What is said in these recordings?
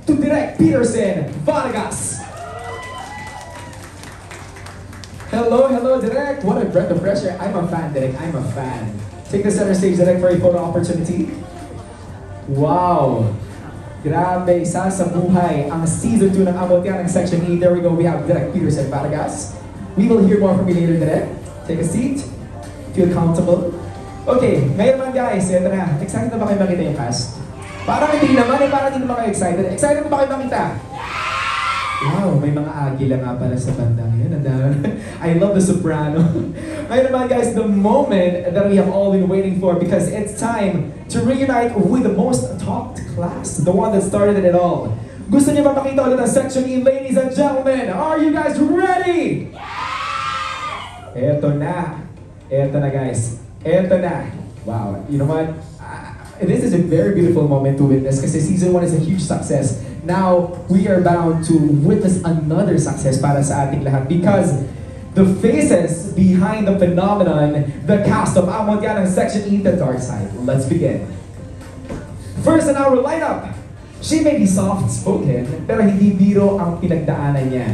to Direk Peterson Vargas. Hello, hello, Direk. What a breath of fresh air. I'm a fan, Direk. I'm a fan. Take the center stage, Direk, for a photo opportunity. Wow. Grabe, isa sa buhay ang season 2 ng Amot-Yan ng Section E. There we go. We have Direk Peterson Vargas. We will hear more from you later, Direk. Take a seat. Feel comfortable. Okay, ngayon naman guys, ito na. Excited na ba kayo makita yung cast? Parang hindi naman parang hindi naman kayo excited. Excited na ba kayo makita? Wow, may mga agila nga pala sa bandang yun. I love the soprano. Ngayon naman guys, the moment that we have all been waiting for, because it's time to reunite with the most talked class, the one that started it all. Gusto niyo ba makita ulit ang Section E, ladies and gentlemen? Are you guys ready? Eto na. Eto na guys. Eto na. Wow, you know what? This is a very beautiful moment to witness kasi season 1 is a huge success. Now, we are bound to witness another success para sa ating lahat because the faces behind the phenomenon, the cast of Amot-Yan ng Section E, the Dark Side. Let's begin. First in our lineup, she may be soft-spoken, pero hindi biro ang pinagdaanan niya.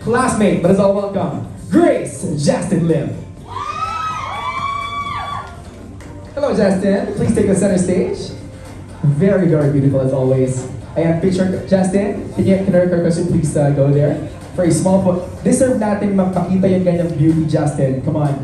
Classmate, let us all welcome, Grace Justin Lim. Hello, Justin. Please take the center stage. Very, very beautiful as always. Ayan, picture, Justin. Can our question please go there? For a small photo. Deserve natin magpakita yung ganyang beauty, Justin. Come on.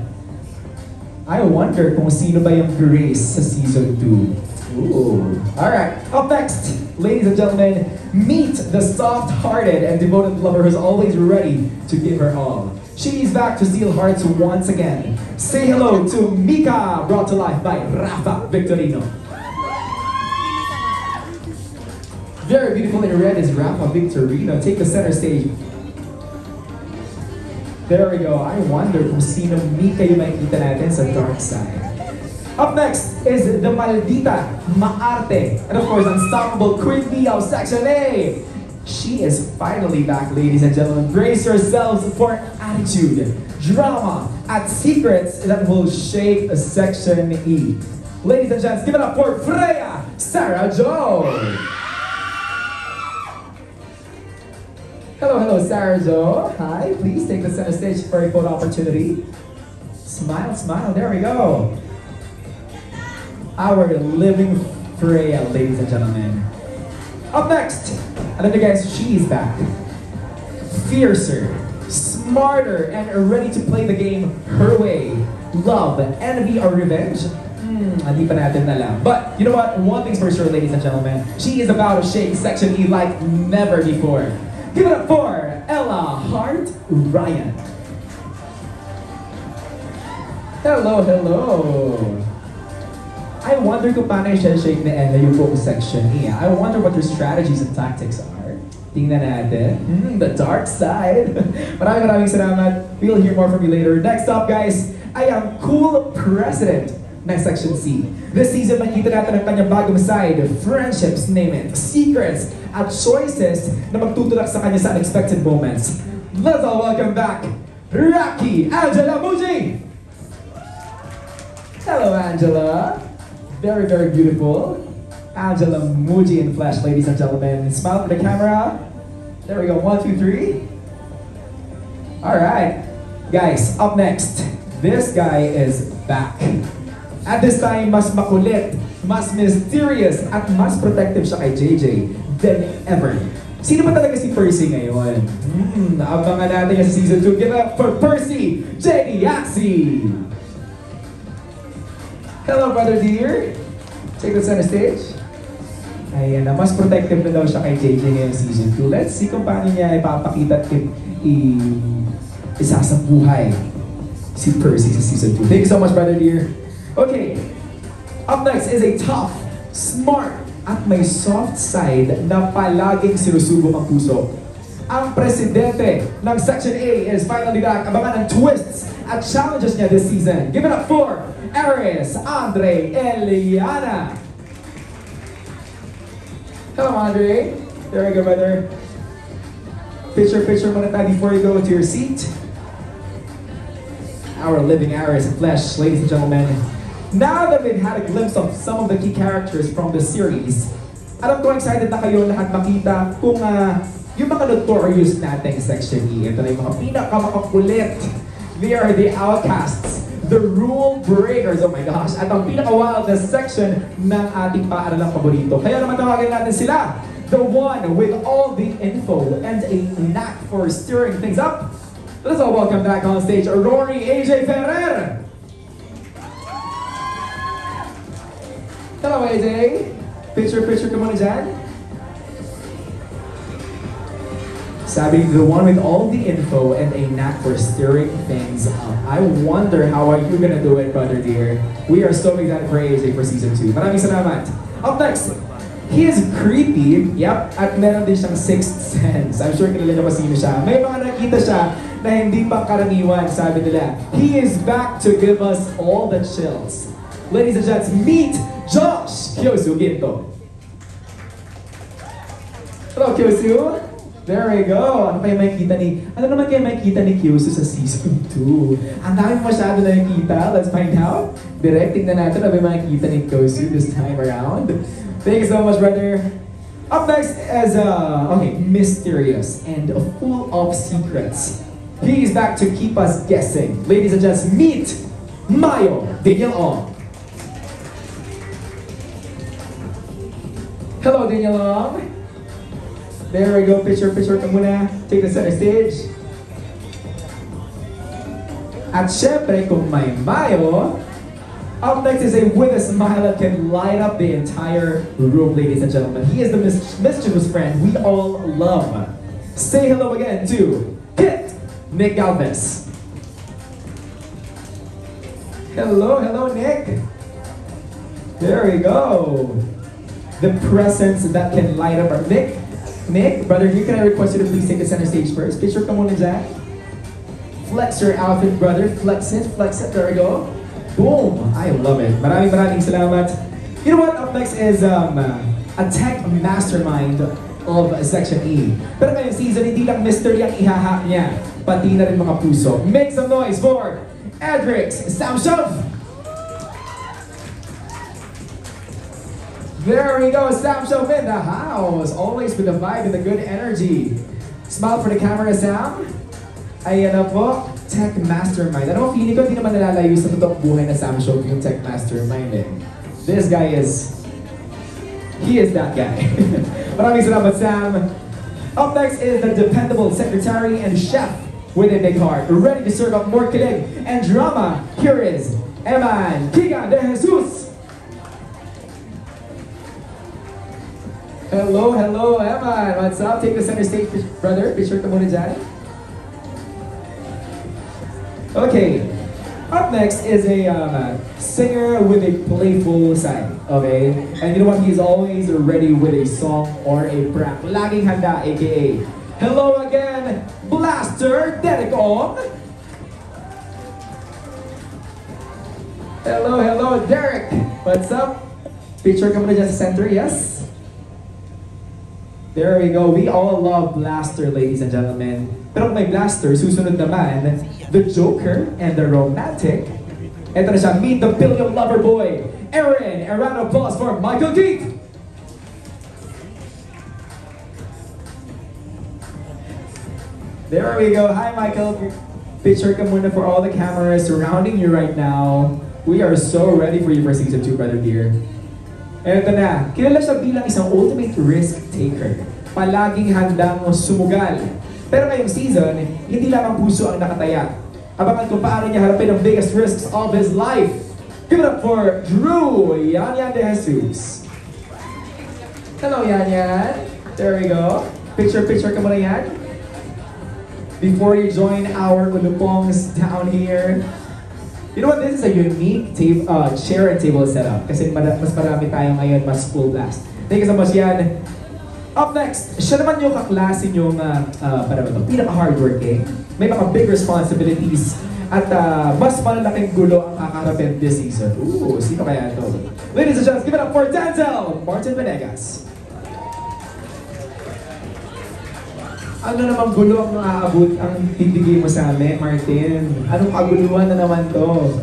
I wonder kung sino ba yung Grace sa season 2. Ooh. Alright, up next, ladies and gentlemen, meet the soft-hearted and devoted lover who's always ready to give her all. She's back to steal hearts once again. Say hello to Mika, brought to life by Rafa Victorino. Very beautiful in red is Rafa Victorino. Take the center stage. There we go. I wonder kung sino Mika yung makikita natin sa Dark Side. Up next is the Maldita Maarte. And of course, unstoppable Queen Bee of Section A. She is finally back, ladies and gentlemen. Brace yourselves for attitude, drama, and secrets that will shake Section E. Ladies and gents, give it up for Freya Sarah Jo. Hello, hello, Sarah Jo. Hi, please take the center stage for a photo opportunity. Smile, smile, there we go. Our living Freya, ladies and gentlemen. Up next, another guys, she's back. Fiercer, smarter, and ready to play the game her way. Love, envy, or revenge? Hindi pa natin alam. But, you know what? One thing's for sure, ladies and gentlemen. She is about to shake Section E like never before. Give it up for Ella Hart Ryan. Hello, hello. I wonder kung paano siya shake ni Ella yung buong Section E. I wonder what their strategies and tactics are. Tingnan natin. The Dark Side. Maraming salamat. We'll hear more from you later. Next up, guys, ay ang cool president ng Section C. This season, makikita natin ang kanyang bagong side. Friendships, name it. Secrets, at choices na magtutulak sa kanya sa unexpected moments. Let's all welcome back, Rocky Angela Muji! Hello, Angela. Very, very beautiful. Angela Muji in flesh, ladies and gentlemen. Smile for the camera. There we go, 1, 2, 3. Alright. Guys, up next, this guy is back. At this time, mas makulit, mas mysterious, at mas protective siya kay JJ than ever. Sino ba talaga si Percy ngayon? Abangan natin sa season 2. Give up for Percy J. Yaxie! Hello, brother dear. Take the center stage. Ayan, mas protective na daw siya kay JJ ngayong season 2. Let's see kung paano niya ipapakita at isasabuhay si Percy sa season 2. Thank you so much, brother dear. Okay, up next is a tough, smart, at may soft side na palaging sinusubok ang puso. Ang presidente ng Section A is finally back. Abangan ang twists at challenges niya this season. Give it up for Aries Andre Eliana. Hello, Andre. There you go, brother. Picture muna tayo before you go to your seat. Our living Aries in flesh, ladies and gentlemen. Now that we've had a glimpse of some of the key characters from the series, Alam ko excited na kayo lahat makita kung yung mga notorious nating Section E. Ito na yung mga pinakamakakulit. They are the outcasts, the rule breakers, oh my gosh, at ang pinaka-wild na section ng ating paaralang paborito. Kaya naman tawagin natin sila, the one with all the info and a knack for stirring things up. Let's all welcome back on stage, Rory AJ Ferrer. Hello AJ. Picture ka muna dyan. Sabi, the one with all the info and a knack for stirring things up. I wonder how are you gonna do it, brother dear. We are so excited for AJ for season 2. Maraming salamat. Up next, he is creepy. Yep, at meron din siyang sixth sense. I'm sure kilala niyo pa sino siya. May mga nakita siya na hindi pang karaniwan, sabi nila. He is back to give us all the chills. Ladies and gents, meet Josh Kyosu Ginto. Hello, Kyosu. There we go. Ano naman kayo makikita ni Kyosu sa season 2? Ang dami masyado na nakikita. Let's find out. Directing na natin ano ba makikita ni Kyosu this time around. Thank you so much, brother. Up next is, mysterious and full of secrets. He is back to keep us guessing. Ladies and gents, meet Mayo Daniel Ong. Hello, Daniel Ong. There we go, picture ka muna. Take the center stage. At syempre, kung may Mayo, up next is a with a smile that can light up the entire room, ladies and gentlemen. He is the mischievous friend we all love. Say hello again to Kit Nick Galvez. Hello, Nick. There we go. The presence that can light up our Nick, brother, can I request you to please take the center stage first? Picture ka muna dyan. Flex your outfit, brother. Flex it. There we go. Boom! I love it. Maraming salamat. You know what? Up next is a tech mastermind of Section E. Pero ngayong season, hindi lang mystery ang ihaha niya, pati na rin mga puso. Make some noise for Edrix Samshov! There we go, Samshov in the house. Always with the vibe and the good energy. Smile for the camera, Sam. Ayan na po, Tech Mastermind. Ano, feeling ko hindi naman nalalayo sa totoong buhay na Samshov yung Tech Mastermind eh. This guy he is that guy. Maraming salamat, Sam. Up next is the dependable secretary and chef with a big heart, ready to serve up more kilig and drama. Here is Eman Kigan de Jesus. Hello, Eman. What's up? Take the center stage, brother. Picture ka muna dyan. Okay. Up next is a singer with a playful side, okay? And you know what? He's always ready with a song or a prank. Laging handa, aka. Hello again, Blaster Derek Ong. Hello, Derek. What's up? Picture ka muna dyan sa center, yes? There we go. We all love Blaster, ladies and gentlemen. Pero kung may Blaster, susunod naman, the Joker and the Romantic. Ito na siya, meet the Billion Lover Boy, Aaron. A round of applause for Michael Keith. There we go. Hi, Michael. Picture ka muna for all the cameras surrounding you right now. We are so ready for you for season 2, brother dear. Eto na, kilala siya bilang isang ultimate risk taker. Palaging handang sumugal. Pero ngayong season, hindi lang ang puso ang nakataya. Abangan kung paano niya harapin ang biggest risks of his life. Give it up for Drew Yanyan de Jesus. Hello, Yanyan. There we go. Picture ka muna yan. Before you join our Ulupongs down here. You know what? This is a unique chair and table setup. Kasi mas marami tayo ngayon, mas full blast. Thank you so much, Yan. Up next, siya naman yung kaklase yung pinaka-hardworking. May mga big responsibilities at mas malalaking gulo ang kakaharapin this season. Ooh, sino kaya ito? Ladies and gentlemen, give it up for Denzel Martin Venegas. Ano namang gulo ang maaabot ang bibigay mo sa amin, Martin? Anong kaguluhan na naman to?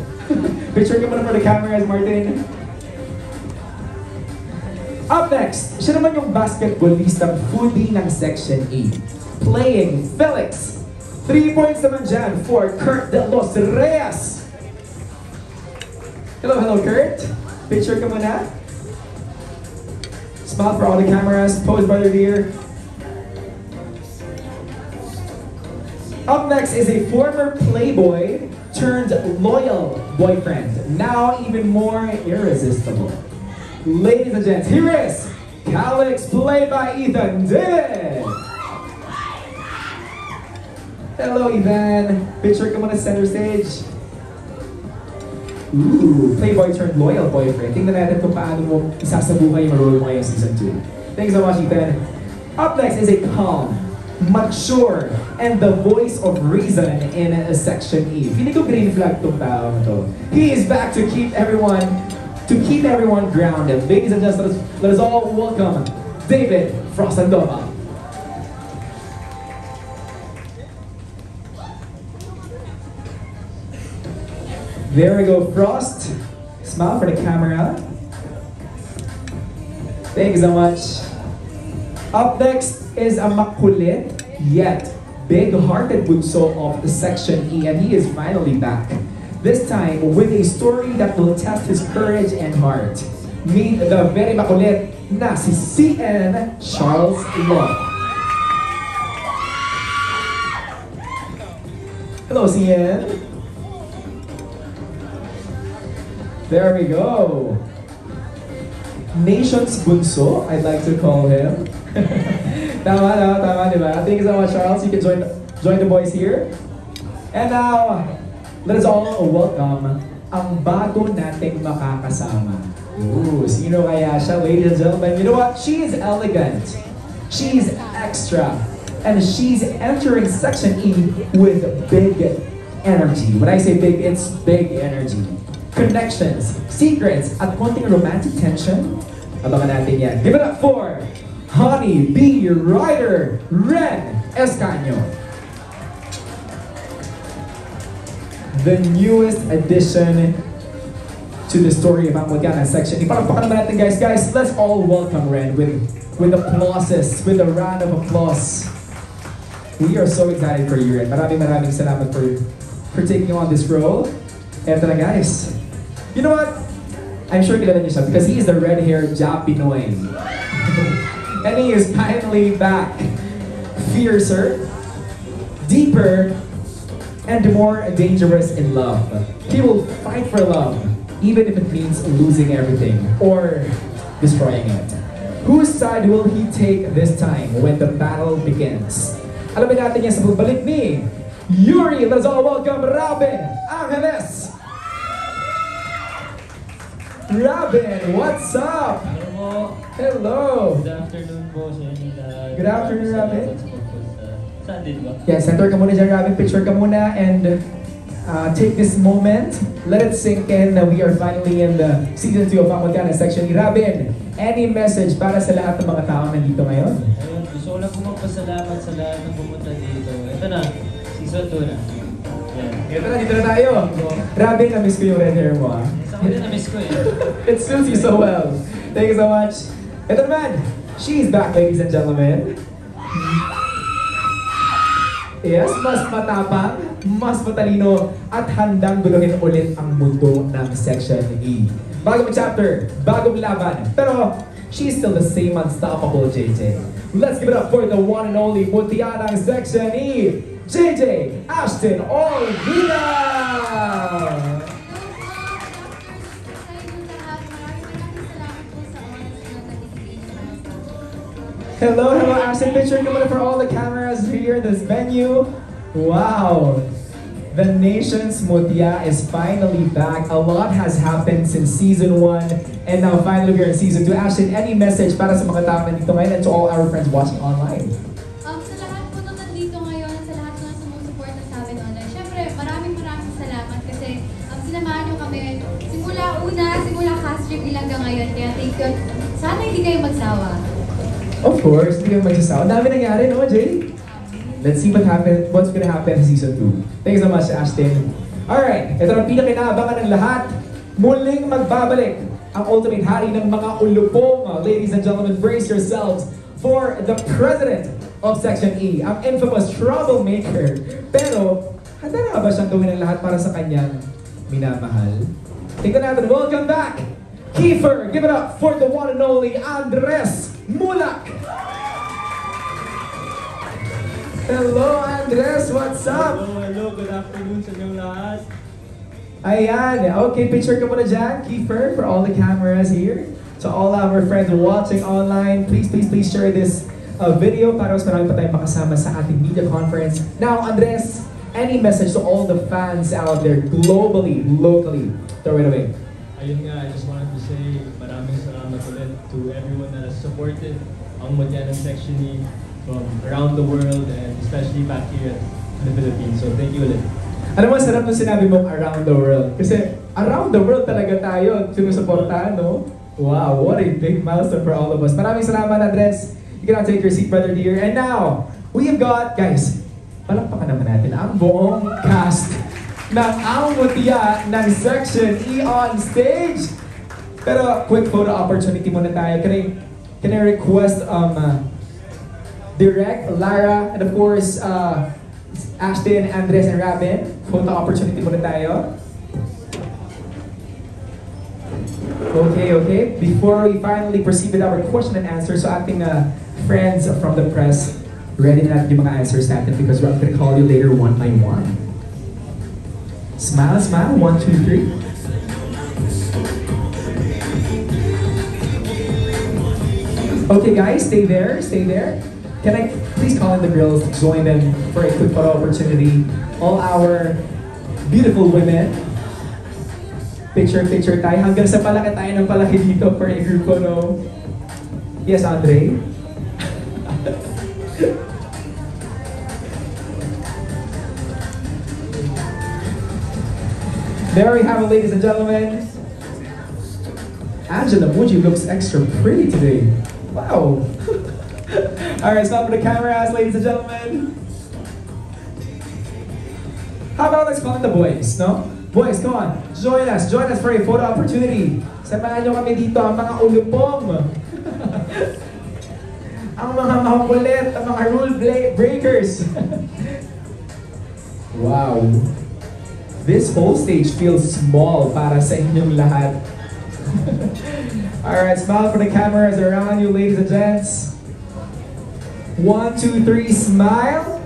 Picture ka muna for the cameras, Martin. Up next, siya naman yung basketballistang foodie ng Section E. Playing Felix. 3 points naman dyan for Kurt De Los Reyes. Hello, hello Kurt. Picture ka muna. Smile for all the cameras. Pose brother dear. Up next is a former playboy turned loyal boyfriend. Now even more irresistible. Ladies and gents, here is Calix, played by Ethan David. Hello, Ethan. Picture ka muna sa center stage. Ooh, playboy turned loyal boyfriend. Tingnan natin kung paano mo isasabuhay yung role mo ngayong season 2. Thanks so much, Ethan. Up next is a calm, mature, and the voice of reason in Section E. Feeling ko green flag tong tao na to. He is back to keep everyone grounded. Ladies and gentlemen, let us all welcome David Frostandova. There we go, Frost. Smile for the camera. Thank you so much. Up next is a makulit yet big-hearted bunso of the Section E, and he is finally back. This time with a story that will test his courage and heart. Meet the very makulit na si CN Charles Law. Hello, CN. There we go. Nation's bunso, I'd like to call him. Tama, di ba? Thank you so much, Charles. You can join the boys here. And now, let us all welcome ang bago nating makakasama. Ooh, sino kaya siya, ladies and gentlemen? You know what? She is elegant. She's extra. And she's entering Section E with big energy. When I say big, it's big energy. Connections, secrets, at konting romantic tension. Abangan natin yan. Give it up for Honey Bee Rider Ren Escaño. The newest addition to the story of Anglicana Section. Ipalakpakan naman natin guys. Guys, let's all welcome Ren with applauses, with a round of applause. We are so excited for you, Ren. Maraming salamat for taking on this role. Eto na guys. You know what? I'm sure kilala niyo siya because he is the red-haired Ja Pinoy. And he is finally back. Fiercer, deeper, and more dangerous in love. He will fight for love, even if it means losing everything or destroying it. Whose side will he take this time when the battle begins? Alamin natin yan sa pagbalik ni Yuri. Let's all welcome Robin Angeles. Robin, what's up? Hello. Hello. Good afternoon po sa inyo lahat. Good afternoon, Robin. Saan din ba? Yeah, center ka muna dyan, Robin. Picture ka muna and take this moment. Let it sink in that we are finally in the season 2 of Anglicana Section. Robin, any message para sa lahat ng mga tao nandito ngayon? Ayun, gusto ko lang po magpasalamat sa lahat ng pumunta dito. Ito na, season 2 na. Yan. Ito na, dito na tayo. Robin, na-miss ko yung red hair mo, ah. Sa akin na-miss ko eh. It suits you so well. Thank you so much. Ito naman, she's back, ladies and gentlemen. Yes, mas matapang, mas matalino, at handang guluhin ulit ang mundo ng Section E. Bagong chapter, bagong laban, pero she's still the same unstoppable JJ. Let's give it up for the one and only Mutya ng Section E, JJ Ashton Olvida! Hello, Ashton. Picture coming for all the cameras here in this venue. Wow. The nation's Mutya is finally back. A lot has happened since season 1 and now finally we're in season 2. Ashton, any message para sa mga tao nandito ngayon and to all our friends watching online? Sa lahat po nung nandito ngayon, sa lahat ng sumusuporta sa amin online, syempre maraming salamat kasi sinamahan nyo kami simula cast review hanggang ngayon. Kaya thank you. Sana hindi kayo magsawa. Of course, hindi kayo magsasawa. Dami nangyari, no, Jay? Let's see what's gonna happen in season 2. Thank you so much, Ashton. Alright, ito ang pinakinabangan ng lahat. Muling magbabalik ang ultimate hari ng mga ulupong. Ladies and gentlemen, brace yourselves for the president of Section E, ang infamous troublemaker. Pero, handa na ba siyang gawin ang lahat para sa kanyang minamahal? Tingnan natin, welcome back, Kiefer! Give it up for the one and only Andres Mulak! Hello Andres, what's up? Hello, good afternoon sa inyong lahat. Ayan, okay, picture ka muna dyan, Kiefer, for all the cameras here. To all our friends watching online, please share this video para mas marami pa tayong makasama sa ating media conference. Now, Andres, any message to all the fans out there globally, locally? Throw it away. Ayun nga, I just wanted to say maraming salamat ulit to everyone that has supported ang Mutya ng Section E from around the world and especially back here in the Philippines. So thank you ulit. Alam mo, sarap nung sinabi mong around the world. Kasi around the world talaga tayo sinusuportahan, no? Wow, what a big milestone for all of us. Maraming salamat, Andres. You can now take your seat, brother dear. And now, we have got, guys, palakpakan naman natin ang buong cast ng Ang Mutya ng Section E on stage. Pero, quick photo opportunity muna tayo. Can I request, Direk, Lara, and of course, Ashton, Andres, and Robin. Photo opportunity muna tayo. Okay. Before we finally proceed with our question and answer, so ating friends from the press, ready na natin yung mga answers natin because we're going to call you later one by one. Smile, 1, 2, 3. Okay guys, stay there. Can I please call in the girls to join them for a quick photo opportunity? All our beautiful women. Picture tayo. Hanggang sa palaki tayo ng palaki dito for a group photo. Yes, Andre? There we have it, ladies and gentlemen. Angela Muji looks extra pretty today. Wow. Alright, stop for the cameras, ladies and gentlemen. How about let's call in the boys, no? Boys, come on. Join us for a photo opportunity. Samahan nyo kami dito, ang mga ulupong. Ang mga makulit, ang mga rule breakers. Wow. This whole stage feels small para sa inyong lahat. Alright, smile for the cameras around you, ladies and gents. 1, 2, 3, smile.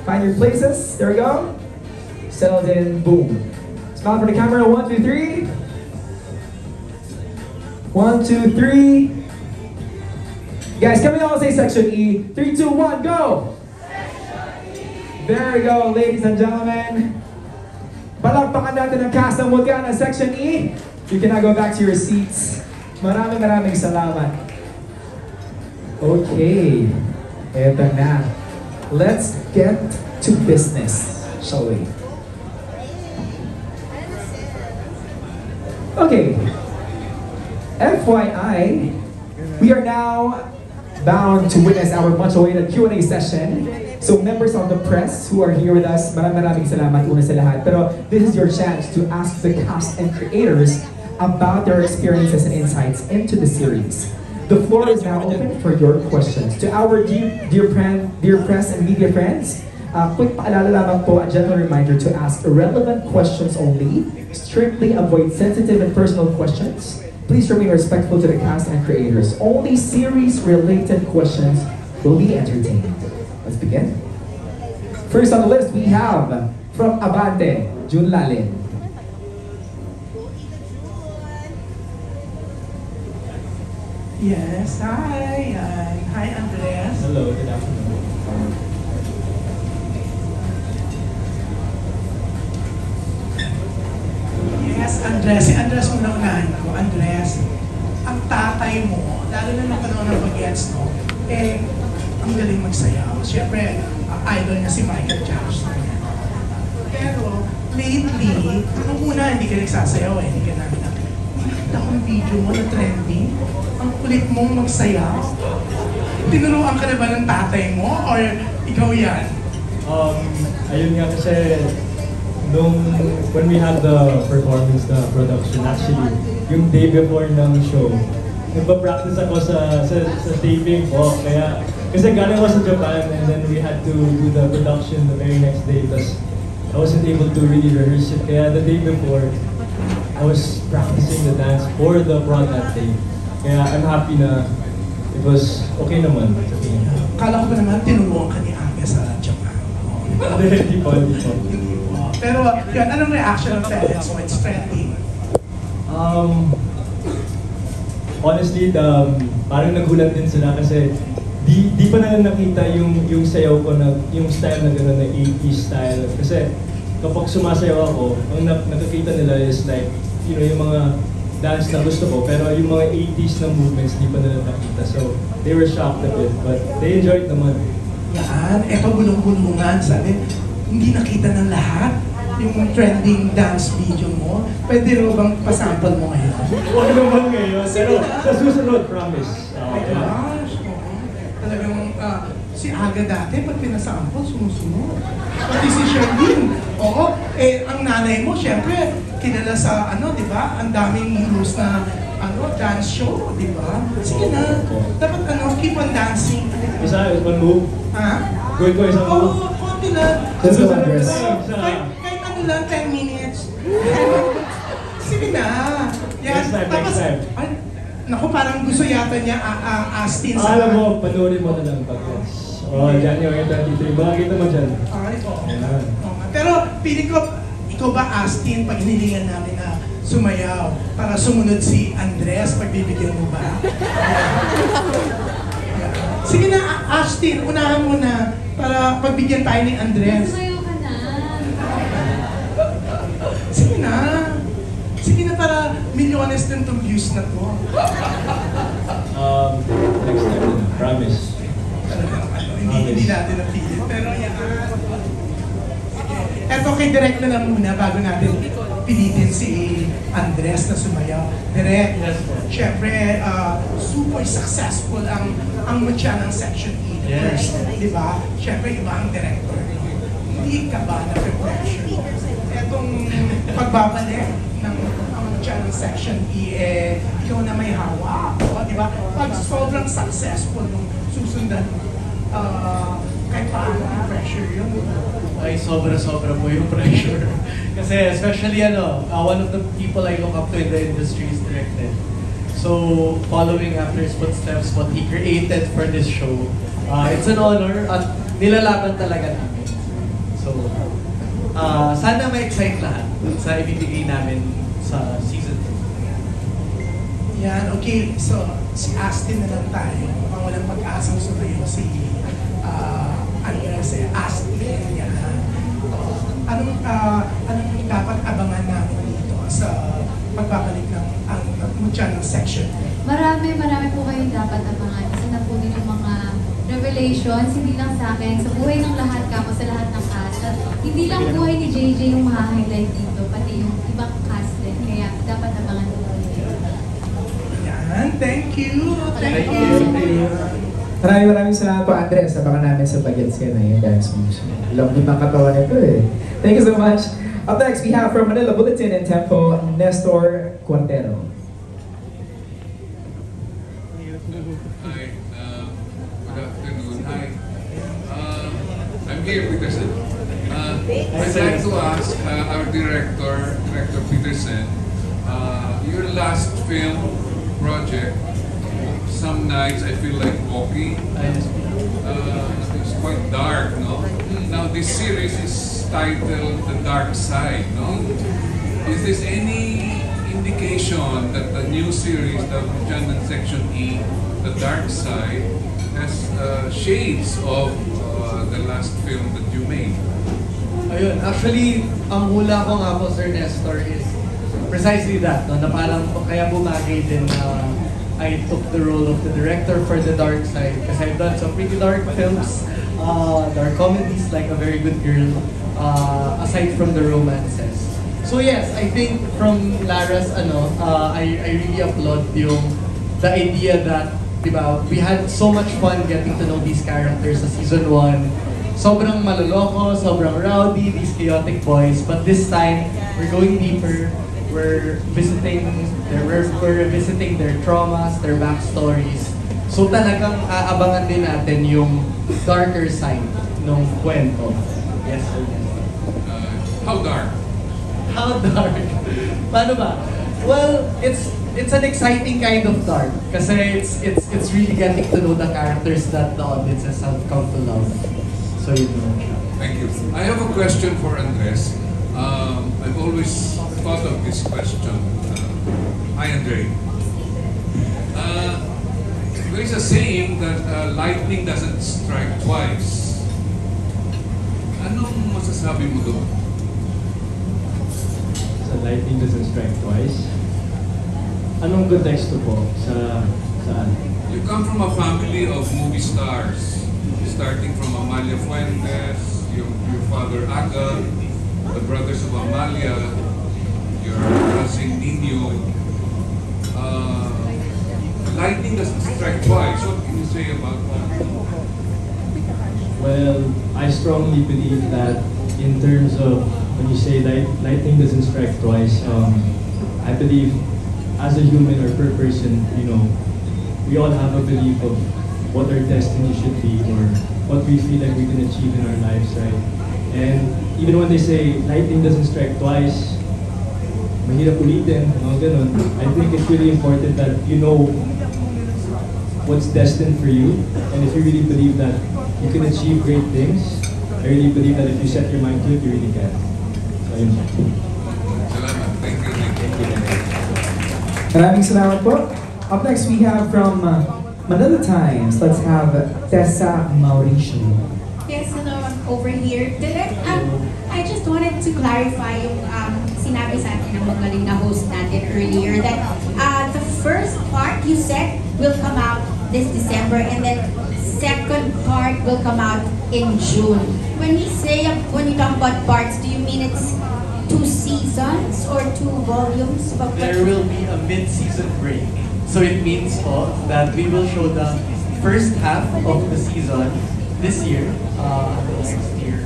Find your places. There we go. Settled in. Boom. Smile for the camera. 1, 2, 3. 1, 2, 3. Guys, can we all say Section E? 3, 2, 1, go! There we go, ladies and gentlemen. Palakpakan natin ang cast ng Mutya ng Section E. You can now go back to your seats. Maraming salamat. Okay. Eto na. Let's get to business, shall we? Okay. FYI, we are now bound to witness our much-awaited Q&A session. So members of the press who are here with us, maraming salamat una sa lahat. Pero this is your chance to ask the cast and creators about their experiences and insights into the series. The floor is now open for your questions. To our dear press and media friends, quick paalala lamang po, a gentle reminder to ask relevant questions only. Strictly avoid sensitive and personal questions. Please remain respectful to the cast and creators. Only series-related questions will be entertained. Let's begin. First on the list, we have from Abante, Jun Lalin. Yes, hi. Hi, Andres. Hello, good afternoon. Yes, Andres. Si Andres muna unahin ko. Andres, ang tatay mo, lalo na nung panahon ng pag-gets, no? Ang galing magsayaw. Siyempre, idol niya si Michael Jackson. Pero, lately, nung una, hindi ka nagsasayaw hindi ka namin nakita ko yung video mo na trending. Ang kulit mong magsayaw. Tinuruan ka na ba ng tatay mo? Or ikaw yan? Ayun nga kasi, when we had the performance, the production, actually, yung day before ng show, nagpa-practice ako sa taping po. Kaya, kasi galing ako sa Japan and then we had to do the production the very next day. Tapos, I wasn't able to really rehearse it. Kaya the day before, I was practicing the dance for the prod that day. Kaya I'm happy na it was okay naman sa tingin ko. Kala ko ba naman tinuruan ka ni Ame sa Japan? Hindi po. Pero yun, anong reaction ng parents mo? It's trending. Honestly, parang nagulat din sila kasi di pa nila nakita yung sayaw ko na yung style na gano'n na 80s style. Kasi kapag sumasayaw ako, ang nakikita nila is like, you know, yung mga dance na gusto ko, pero yung mga 80s na movements di pa nila nakita. So, they were shocked a bit, but they enjoyed naman. Yan, eto bulong-bulungan, sabi, hindi nakita ng lahat yung trending dance video mo. Pwede rin bang pasample mo ngayon? Huwag naman ngayon, pero sa susunod, promise. Ay gosh, talagang si Aga dati, pag pinasample, sumusunod. Pati si Sherlyn. Oo, ang nanay mo, syempre, kilala sa, di ba, ang daming heroes na, dance show, di ba? Sige na, dapat, keep on dancing. Isa, one move. Ha? Gawin ko isang move. Oo, konti lang. Let's go, Andres. Kahit lang, 10 minutes. Sige na. Yan. Next time. Ay, naku, parang gusto yata niya Astin sa... Alam mo, panoorin mo na lang pag January 23. Bakit naman dyan? Ay, oo. Pero piling ko, ikaw ba Astin, pag hinilingan namin na sumayaw para sumunod si Andres, pagbibigyan mo ba? Sige na, Astin, unahan mo na para pagbigyan tayo ni Andres. Sumayaw ka na. Sige na. Sige na para milyones din itong views na to. Next time na, promise. Hindi natin napilit. Pero yan. Eto kay Direk na lang muna bago natin pilitin si Andres na sumayaw. Direk, syempre, super successful ang mutya ng Section 8 first. Di ba? Syempre, iba ang director. Hindi ka ba na-pressure? Etong pagbabalik ng mutya ng Section E, ikaw na may hawak. Di ba? Pag sobrang successful nung susundan, kahit paano ang pressure yun? Ay, sobra-sobra po yung pressure. Kasi especially one of the people I look up to in the industry is Direk Ted. So, following after his footsteps, what he created for this show, it's an honor at nilalaban talaga namin. So, sana ma-excite lahat sa ibibigay namin sa season 2. Yan, okay. So, si Astin na lang tayo. Mukhang walang pag-asang sumayo si Andres, Astin. Yan. Anong dapat abangan namin dito sa pagbabalik ng mutya ng section? Marami po kayong dapat abangan. Isa na po din yung mga revelations, hindi lang sa akin, sa buhay ng lahat kamo, sa lahat ng cast. At hindi lang buhay ni JJ yung ma-highlight dito, pati yung ibang cast din. Kaya dapat abangan po kayo. Yan, thank you. Thank Thank you. Maraming salamat po, Andres. Abangan namin sa Bagets ka na yung dance moves. Lambot ng katawan nito eh. Thank you so much. Up next, we have from Manila Bulletin and Tempo, Nestor Cuartero. Hi, good afternoon. Hi, I'm here, Peterson. I'd like to ask our director, Director Peterson, your last film project, some nights I feel like walking. It's quite dark, no? Now this series is titled The Dark Side, no? Is this any indication that the new series, the Buchanan Section E, The Dark Side, has shades of the last film that you made? Ayun, actually, ang hula ko nga po, Sir Nestor, is precisely that, no? Na parang kaya bumagay din na I took the role of the director for The Dark Side because I've done some pretty dark films, dark comedies like A Very Good Girl, aside from the romances. So yes, I think from Lara's I really applaud the idea that, diba, we had so much fun getting to know these characters sa season 1. sobrang maloloko, sobrang rowdy, these chaotic boys. But this time, we're going deeper. We're revisiting their traumas, their backstories. So talagang aabangan din natin yung darker side ng kwento. Yes, sir. How dark? How dark? Paano ba? Well, it's an exciting kind of dark kasi it's really getting to know the characters that the audiences have come to love. So you know. Thank you. I have a question for Andres. I've always thought of this question. Hi, Andre. There is a saying that lightning doesn't strike twice. Anong masasabi mo doon? So lightning doesn't strike twice. Anong konteksto po saan? You come from a family of movie stars, starting from Amalia Fuentes, your father Aga, the brothers of Amalia, your cousin Nino. Lightning doesn't strike twice. What can you say about that? Well, I strongly believe that in terms of when you say lightning doesn't strike twice, I believe as a human or per person, we all have a belief of what our destiny should be or what we feel like we can achieve in our lives, right? And even when they say lightning doesn't strike twice, mahirap ulitin, ganun. I think it's really important that you know what's destined for you, and if you really believe that you can achieve great things, I really believe that if you set your mind to it, you really can. So, ayun. Salamat. Thank you. Maraming salamat po. Up next, we have from Manila Times. Let's have Tessa Mauricio. Yes, hello, I'm over here. Direct, I just wanted to clarify yung sinabi sa atin ng magaling na host natin earlier that the first part you said will come out this December and then second part will come out in June. When you talk about parts, do you mean it's 2 seasons or 2 volumes? There will be a mid-season break. So it means that we will show the first half of the season this year,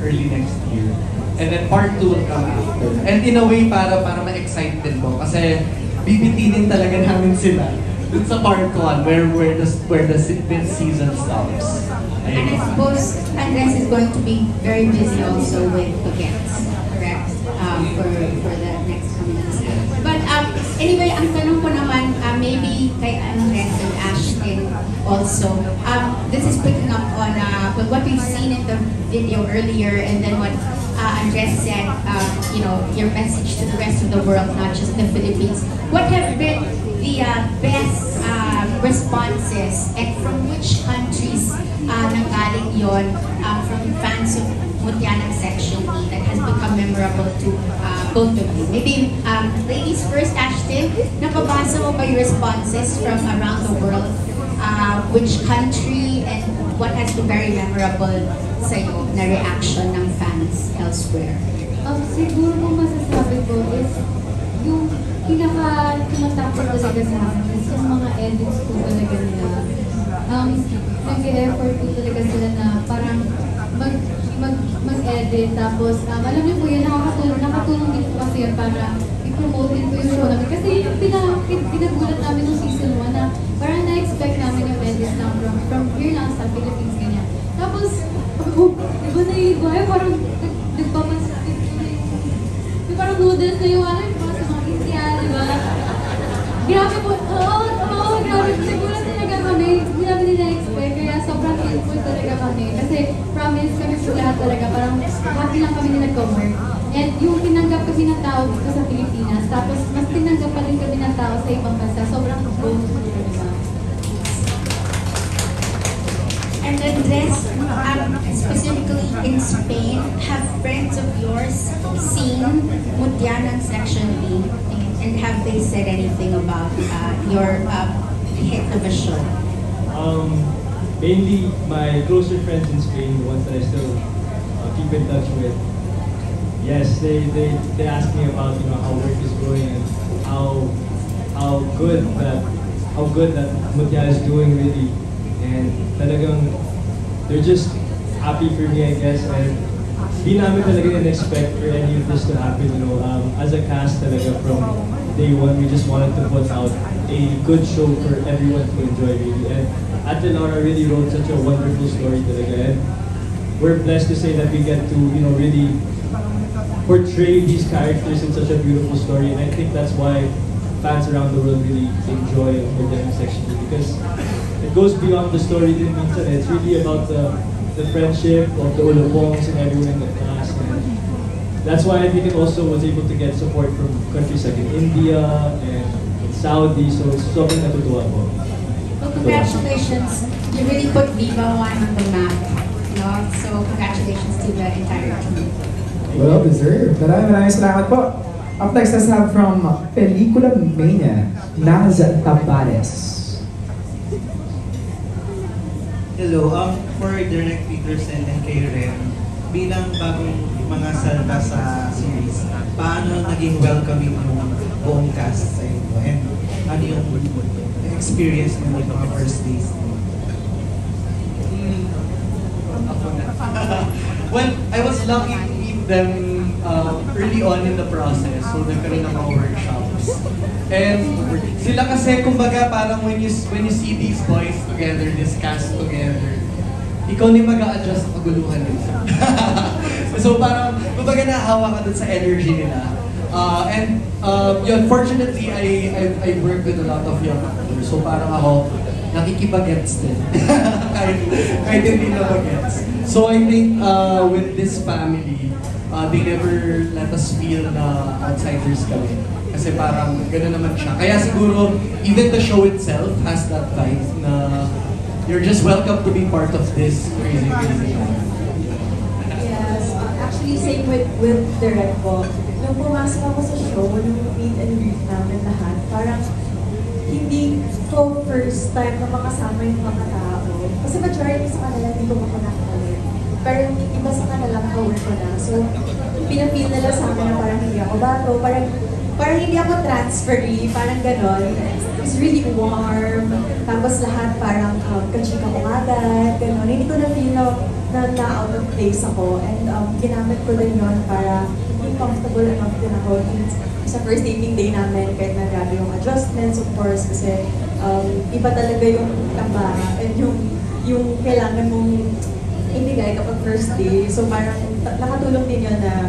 early next year. And then part 2 will come after. And in a way, para ma-excite din po. Kasi bibitinin talaga namin sila dun sa part 1 where the season stops. And I suppose Andres is going to be very busy also with the guests, correct? For the next coming season. But anyway, ang tanong ko naman, maybe kay Andres and Ashton also, this is picking up on what we've seen in the video earlier and then what Andres said, your message to the rest of the world, not just the Philippines. What have been the best responses and from which countries nanggaling yon from fans of Mutya ng Section E that has become memorable to both of you? Maybe ladies first, Ashton, napabasa mo ba yung responses from around the world? Which country and what has been very memorable sa'yo na reaction ng fans elsewhere? Siguro kung masasabi ko is yung pinaka-tumatakot talaga sa akin is yung mga edits ko talaga nila. Nag-e-effort po talaga sila na parang mag-edit tapos alam niyo po yun, nakatulong din po kasi yun para i-promote din po yung show namin. Kasi yung pinagulat namin ng season 1 na parang na-expect namin yung edits lang from here lang sa Philippines, ganyan. Tapos, diba naiiba, parang nagpapansin yung parang noodles na yung parang sa mga India, diba? Grabe po, grabe. Nagulat talaga kami, hindi namin nila-expect, kaya sobrang thankful talaga kami. Kasi promise kami po lahat talaga, parang happy lang kami na nag-work. And yung tinanggap kami ng tao dito sa Pilipinas, tapos mas tinanggap pa rin kami ng tao sa ibang bansa, sobrang bonus po talaga. And Andres, specifically in Spain, have friends of yours seen Mutya ng Section B? And have they said anything about your hit of a show? Mainly my closer friends in Spain, the ones that I still keep in touch with. Yes, they ask me about how work is going and how good that Mutya is doing really, and talagang they're just happy for me, I guess. And di namin talaga in-expect for any of this to happen, you know. As a cast talaga from day one, we just wanted to put out a good show for everyone to enjoy, really. And Ate Laura really wrote such a wonderful story talaga. And we're blessed to say that we get to, you know, really portray these characters in such a beautiful story. And I think that's why fans around the world really enjoy Modern Section E, because it goes beyond the story din minsan. It's really about the friendship of the Olopongs and everyone in the cast. And that's why I think it also was able to get support from countries like in India and in Saudi. So sobrang natutuwa po. Well, congratulations. You really put Viva One on the map. No? So congratulations to the entire team. Well deserved. Maraming salamat po. Up next, let's have from Pelikula Mania, Naz Tabares. Hello, for Direct Peterson and kay Ren, bilang bagong mga salta sa series, paano naging welcoming yung buong cast sa inyo? And ano yung experience mo yung mga first days? Well, I was lucky to meet them early on in the process. So, nagkaroon ng mga workshops. And sila kasi, kumbaga, parang when you see these boys together, this cast together, ikaw ni mag-a-adjust sa kaguluhan nila. So, parang, kumbaga, nahawa ka dun sa energy nila. And yun, fortunately, I work with a lot of young actors. So, parang ako, nakikipag-gets din. kahit hindi na mag-gets. So I think with this family, they never let us feel na outsiders kami. Kasi parang gano'n naman siya. Kaya siguro, even the show itself has that vibe na you're just welcome to be part of this crazy show. Yes, actually same with Direct po. Nung pumasok ako sa show, nung meet and greet namin lahat, parang hindi ko first time na makasama yung mga tao. Kasi majority sa kanila hindi ko makonakalit. Pero yung iba sa kanila ka-work ko na. So, pinapil nila sa akin na parang hindi ako bago, parang hindi ako transferee, parang ganon. It's really warm. Tapos lahat parang kachika ko agad, ganon. Hindi ko na-feel na out of place ako. And ginamit ko din yun para yung comfortable enough din ako sa first taping day namin, kahit na grabe yung adjustments, of course, kasi iba talaga yung tamba and yung kailangan mong ibigay kapag first day. So parang nakatulong din yun na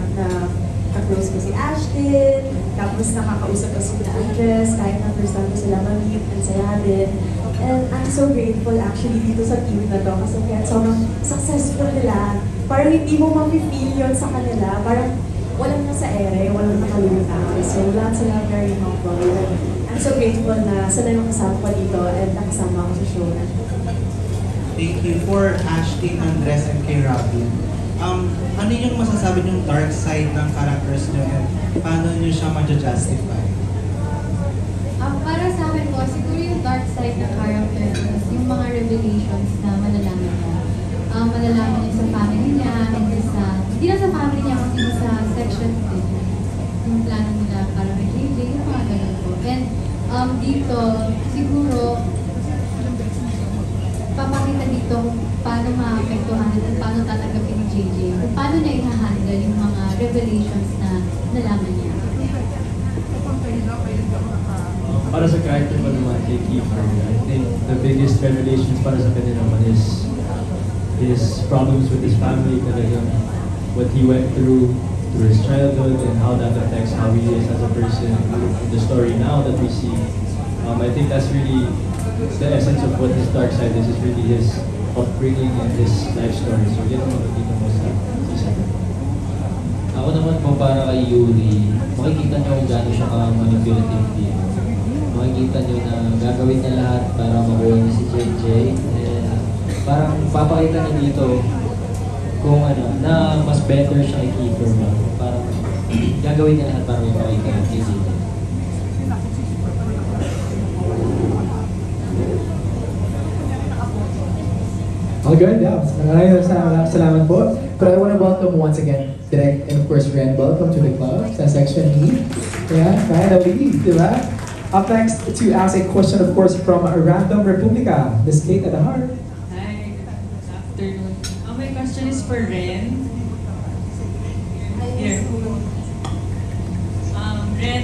ka-close ko si Ashton, tapos nakakausap ko si Andres, kahit na first time ko sila mag-meet, ang saya din. And I'm so grateful actually dito sa team na to kasi kaya sobrang successful nila. Parang hindi mo ma-feel yun sa kanila, parang walang nasa ere, walang nakalulutang. So lahat sila very humble. I'm so grateful na sila yung kasama ko dito and nakasama ako sa show na. Thank you for Ashton, Andres, and kay Robin. Ano yung masasabi yung dark side ng characters nyo and paano nyo siya ma-justify? Para sa akin po, siguro yung dark side ng characters, yung mga revelations na malalaman niya. Malalaman niya sa family niya, hindi na sa family niya, kundi sa section din. Yung plano nila para may JJ, yung mga ganun po. And dito, siguro, papakita dito kung paano maapektuhan at paano tatanggapin ni JJ, kung paano niya i-handle yung mga revelations na nalaman niya. Para sa character ko naman kay Kiefer, I think the biggest revelations para sa kanya naman is his problems with his family, talagang what he went through his childhood and how that affects how he is as a person in the story now that we see. I think that's really the essence of what his dark side is really his upbringing and his life story. So yun ang makikita mo sa season. Ako naman po para kay Yuri, makikita niyo kung gaano siya ka-manipulative dito. Makikita niyo na gagawin niya lahat para makuha niya si JJ. Parang papakita niya dito kung ano, na mas better siya kay Kiefer ba. Parang gagawin niya lahat para mapakita niya kay JJ. All good, yeah. Maraming salamat po. But I want to welcome once again Direk and of course Ren. Welcome to the club sa Section E. Yeah, finally, di ba? Up next to ask a question of course from Random Republica, Miss Kate at the heart. Hi, good afternoon. My question is for Ren. Here. Ren,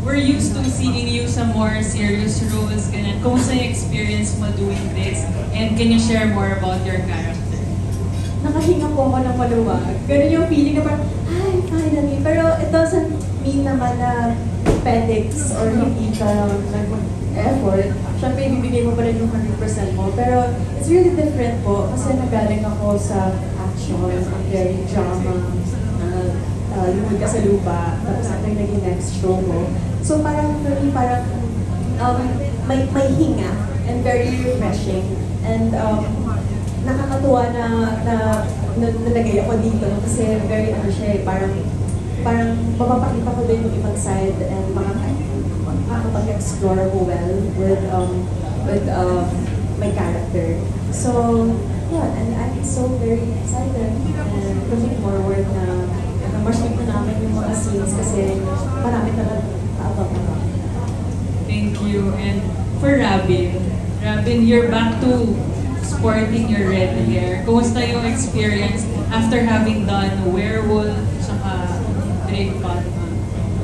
we're used to seeing you sa more serious roles. Ganyan. Kumusta yung experience mo doing this? And can you share more about your character? Nakahinga po ako ng maluwag. Ganun yung feeling na parang, ay, finally. Pero it doesn't mean naman na pedix or hindi ka nag-effort. Siyempre, ibibigay mo pa rin yung 100% mo. Pero it's really different po kasi nagaling ako sa action, very drama, lumod ka sa lupa, tapos ako yung naging next show mo. So parang for me, parang may hinga and very refreshing. And nakakatuwa na nalagay ako dito kasi very siya parang mapapakita ko din yung ibang side and makakapag-explore ko well with my character. So yeah, and I'm so very excited and looking forward na ma-shoot na namin yung mga scenes kasi marami talaga kaabang-abang. Thank you. And for Robin, you're back to sporting your red hair. Kumusta yung experience after having done Werewolf saka Drake Palma?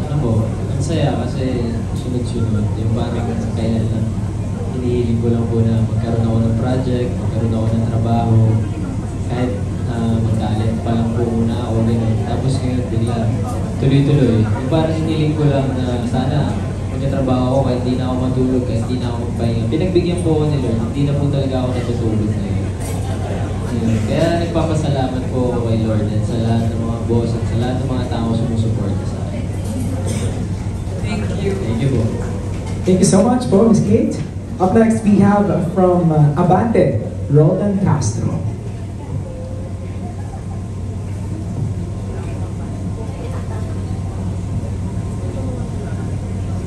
Ano po, ang saya kasi sunod-sunod. Yung parang kailan lang hinihiling ko lang po na magkaroon ako ng project, magkaroon ako ng trabaho. Kahit mag-talent pa lang po muna ako ganun. Tapos ngayon bigla tuloy-tuloy. Yung parang hiniling ko lang na sana magkatrabaho ako kahit hindi na ako matulog, kahit hindi na ako magpahinga. Pinagbigyan po ako ni Lord, hindi na po talaga ako natutulog ngayon. Kaya nagpapasalamat po ako kay Lord at sa lahat ng mga boss at sa lahat ng mga tao sumusuporta sa akin. Thank you. Thank you po. Thank you so much po, Ms. Kate. Up next, we have from Abante, Roldan Castro.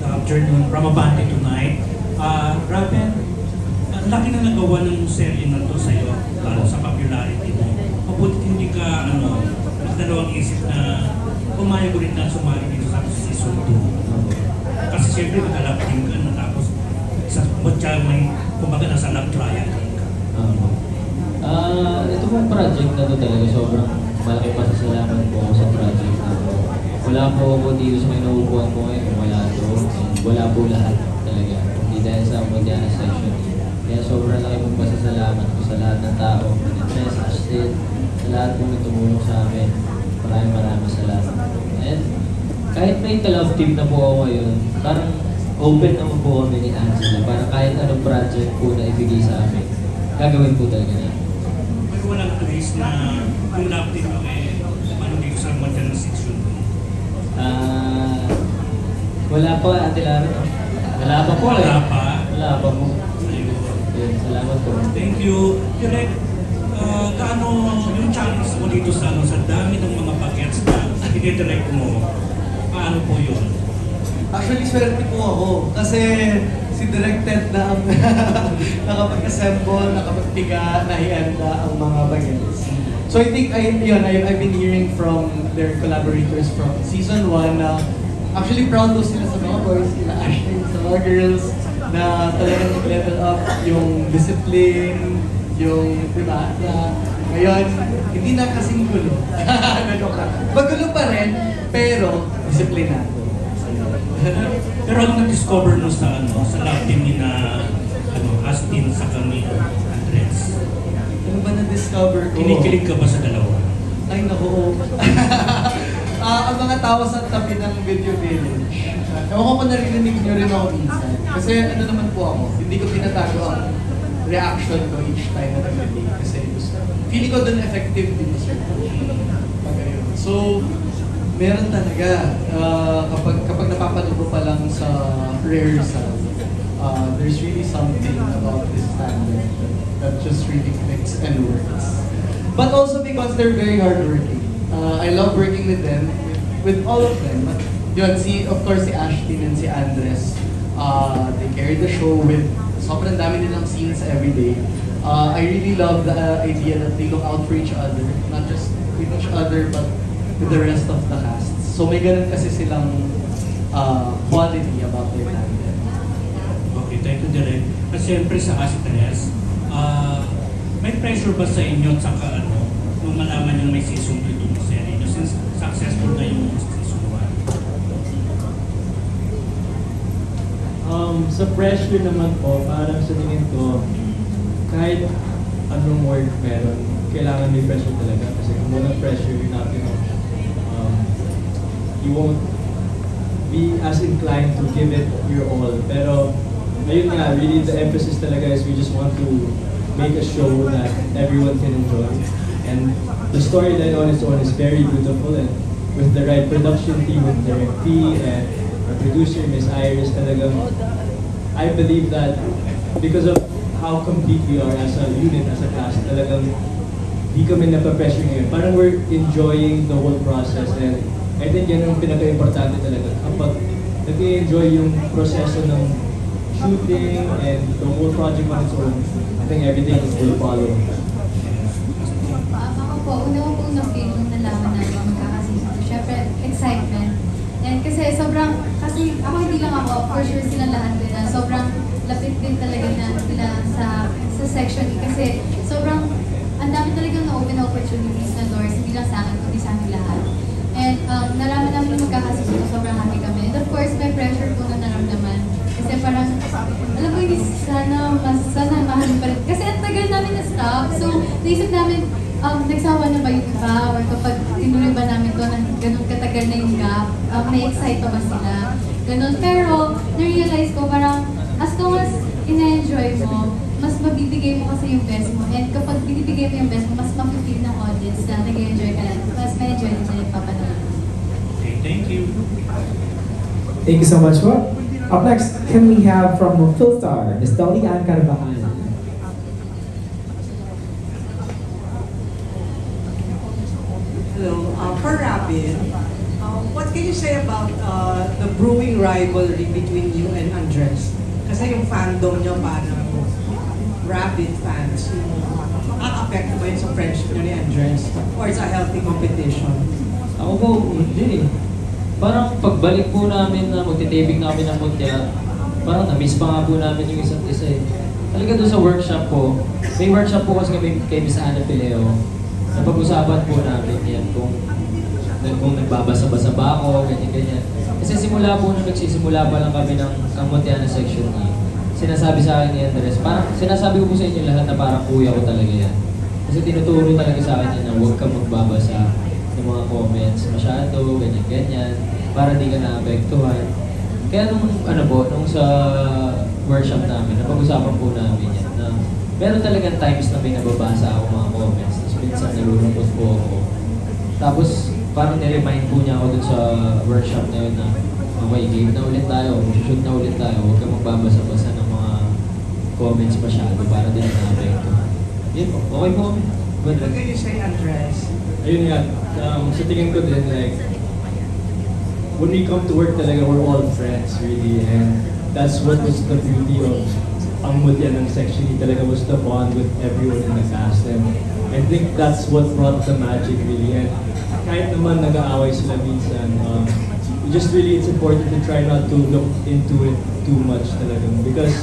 Afternoon, from Abante tonight. Robin, ang laki na nagawa ng serye na to sa'yo, lalo sa popularity mo. Mabuti hindi ka, magdalawang isip na pumayag ulit na sumali dito sa season 2. Kasi siyempre mag-alap team ka na tapos sa mutya may, kumbaga nasa lab trial ka. Ito pong project na to talaga, sobrang malaking pasasalamat po ako sa project na to. Wala po ako dito sa may nauupuan ko ngayon, wala to. Wala po lahat talaga. Hindi dahil sa Modiana Section. Kaya sobrang laki pong pasasalamat ko sa lahat ng tao. Sa Ashton, sa lahat pong tumulong sa amin. Maraming salamat. And kahit may ka-love team na po ako ngayon, parang open naman po kami ni Angela. Parang kahit anong project po na ibigay sa amin, gagawin po talaga na. Pero walang place na yung love team mo dito sa Modiana Section. Wala pa, Ate Lara, no? Wala pa po eh. Wala pa po. Ayun, salamat po. Thank you. Direk, kaano yung challenge mo dito sa dami ng mga bagets na i-direct mo? Paano po yun? Actually, swerte po ako. Kasi si Directed na ang nakapag-assemble, nakapagpiga, nahihanda ang mga bagets. So I think, I've been hearing from their collaborators from season 1 na actually proud daw sila sa mga boys, sila Ashley, sa mga girls, na talagang nag-level up yung discipline, yung, diba, na ngayon, hindi na kasing gulo. Magulo pa rin, pero disiplinado. Pero ano na-discover mo sa love team ni na Astin sa kami, Andres? Ano ba na-discover ko? Kinikilig ka ba sa dalawa? Ay, naku. Ang mga tao sa tabi ng Video Village. Ewan ko kung narinig nyo rin ako minsan. Kasi ano naman po ako, hindi ko tinatago ang reaction ko each time na nag-read. Kasi feeling ko dun effective din sa So, meron talaga. Kapag napapanood ko pa lang sa rehearsal, there's really something about this standard that just really clicks and works. But also because they're very hardworking. I love working with them, with all of them. But yun, of course, si Ashton and si Andres, they carry the show with sobrang dami nilang scenes every day. I really love the idea that they look out for each other, not just with each other, but with the rest of the cast. So may ganun kasi silang quality about their tandem. Okay, thank you, Direk. At siyempre sa Astres, may pressure ba sa inyo at saka nung malaman nyo na may season 2 itong series nyo since successful na yung season 1? Sa pressure naman po, parang sa tingin ko, kahit anong work meron, kailangan may pressure talaga. Kasi kung walang pressure, you're not you won't be as inclined to give it your all. Pero, ayun nga, really the emphasis talaga is we just want to make a show that everyone can enjoy. And the storyline on its own is very beautiful, and with the right production team, with Derek P. and our producer, Miss Iris, talagang, I believe that because of how complete we are as a unit, as a cast, talagang di kami napapressure ngayon. Parang we're enjoying the whole process, and I think yan ang pinaka-importante talaga. Kapag nag-enjoy yung proseso ng shooting and the whole project on its own, I think everything will follow. Ako po, una ko pong na-feel nung nalaman na magkakasino. Siyempre, excitement. And kasi kasi ako hindi lang ako, for sure silang lahat din na sobrang lapit din talaga na sila sa section E. Kasi sobrang, ang dami talagang na-open opportunities na doors, hindi lang sa akin, kundi sa amin lahat. And nalaman namin yung magkakasino, sobrang happy kami. And of course, may pressure po na naramdaman. Kasi parang, alam mo hindi, sana mahal pa rin. Kasi ang tagal namin na-stop. So, naisip namin, nagsawa na ba yung iba? Or kapag tinuloy ba namin to ng ganun katagal na yung gap, may excite pa ba sila? Ganun. Pero, na-realize ko parang, as long as ina-enjoy mo, mas mabibigay mo kasi yung best mo. And kapag binibigay mo yung best mo, mas mapipil ng audience na nag-enjoy ka lang. Mas may enjoy din sila yung papanood. Okay, thank you. Thank you so much, po. Up next, can we have from Philstar, Ms. Dolly Ann Carvajal. Hello, for Rabin, what can you say about the brewing rivalry between you and Andres? Kasi yung fandom nyo parang Rabin fans, nakaka-affect ba yun sa friendship nyo ni Andres? Or it's a healthy competition? Ako po, hindi. Parang pagbalik po namin na magtitaping namin ng Mutya, parang na-miss pa nga po namin yung isa't isa eh. Talaga doon sa workshop po, may workshop po kasi kami kay Miss Ana Pileo. Napag-usapan po namin yan kung nagbabasa-basa ba ako, ganyan-ganyan. Kasi simula po nung nagsisimula pa lang kami ng Mutya na section E, sinasabi sa akin ni Andres, parang sinasabi ko po sa inyo lahat na parang kuya ko talaga yan. Kasi tinuturo talaga sa akin yan na huwag kang magbabasa ng mga comments masyado, ganyan-ganyan, para di ka naapektuhan. Kaya nung sa workshop namin, napag-usapan po namin yan na meron talagang times na may nababasa ako mga comments, tapos minsan nalulungkot po ako. Tapos parang niremind po niya ako dun sa workshop na yun na okay, game na ulit tayo, shoot na ulit tayo, huwag kang magbabasa-basa ng mga comments masyado para di na naapektuhan. Yun po, okay po kami. What can you say, Andres? Ayun nga, sa tingin ko din, like, when we come to work talaga, we're all friends, really, and that's what was the beauty of ang Mutya ng section E talaga, was the bond with everyone in the cast, and I think that's what brought the magic, really, and kahit naman nag-aaway sila minsan, it's important to try not to look into it too much talaga, because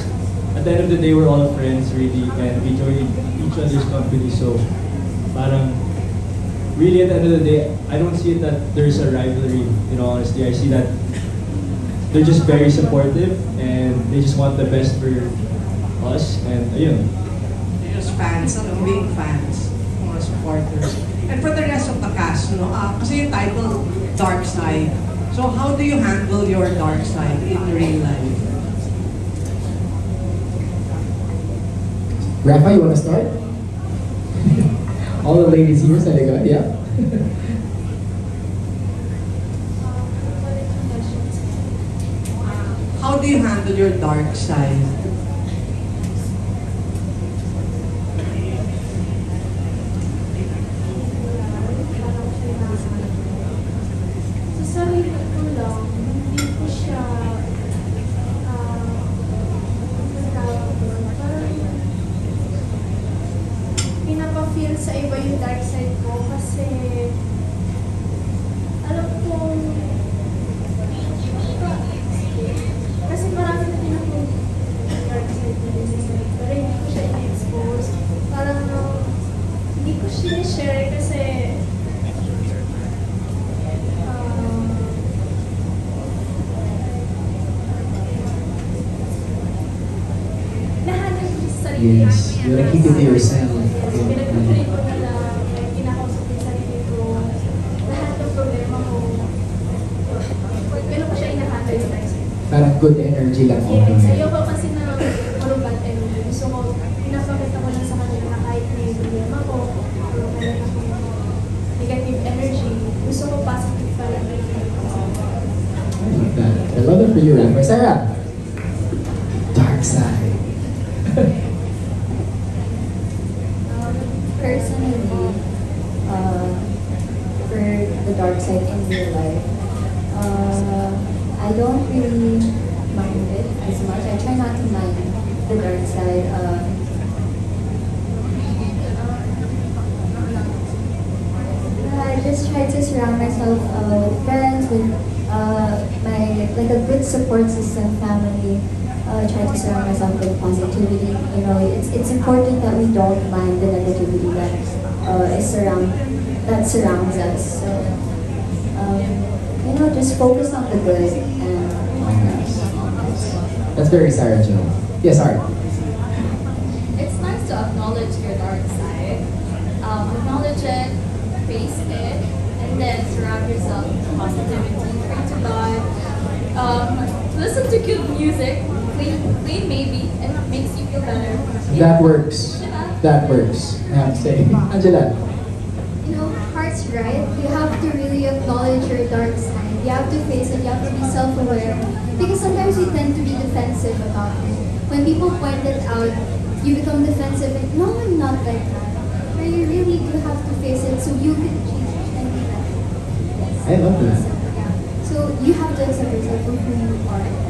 at the end of the day, we're all friends, really, and we enjoy each other's company, so parang, really, at the end of the day, I don't see it that there's a rivalry, in all honesty. I see that they're just very supportive and they just want the best for us, and ayun. They're just fans, big fans, mga supporters. And for the rest of the cast, kasi yung title, Dark Side. So how do you handle your dark side in real life? Rafa, you want to start? All the ladies here said it, yeah. How do you handle your dark side? Sa sarili ko lang, hindi ko siya pinapa-feel sa iba yung dark side ko kasi alam kong kasi marami na din akong dark side din sa sarili pero hindi ko siya i-expose. Parang Yes. You wanna keep it to yourself. Pinag-pray ko na lang, like, kinakausap yung sarili ko. Lahat ng problema ko, ganun ko siya inahandle yung next. Parang good energy lang all the Yes, way. ayoko kasi na puro bad energy. Gusto ko, pinapakita ko lang sa kanila na kahit may problema ko, o meron akong negative energy, gusto ko positive pa lang. I love that. I love it for you, Rapper. Sarah! Dark side. Personally, for the dark side in real life, I don't really mind it as much. I try not to mind the dark side. I just try to surround myself with friends, with my like a good support system, family. Try to surround myself with positivity. You know, it's important that we don't mind the negativity that surrounds us. So, you know, just focus on the good and. That's very Sarah Jill. Yes, Art. It's nice to acknowledge your dark side. Acknowledge it, face it, and then surround yourself with positivity. Pray to God. Listen to good music. Clean maybe, and it makes you feel better. That works. That works. I have to say. Angela. You know, Heart's right. You have to really acknowledge your dark side. You have to face it. You have to be self-aware. Because sometimes we tend to be defensive about it. When people point it out, you become defensive. Like, no, I'm not like that. But you really do have to face it so you can change and be better. I love that. Yeah. So you have to accept yourself for who you are.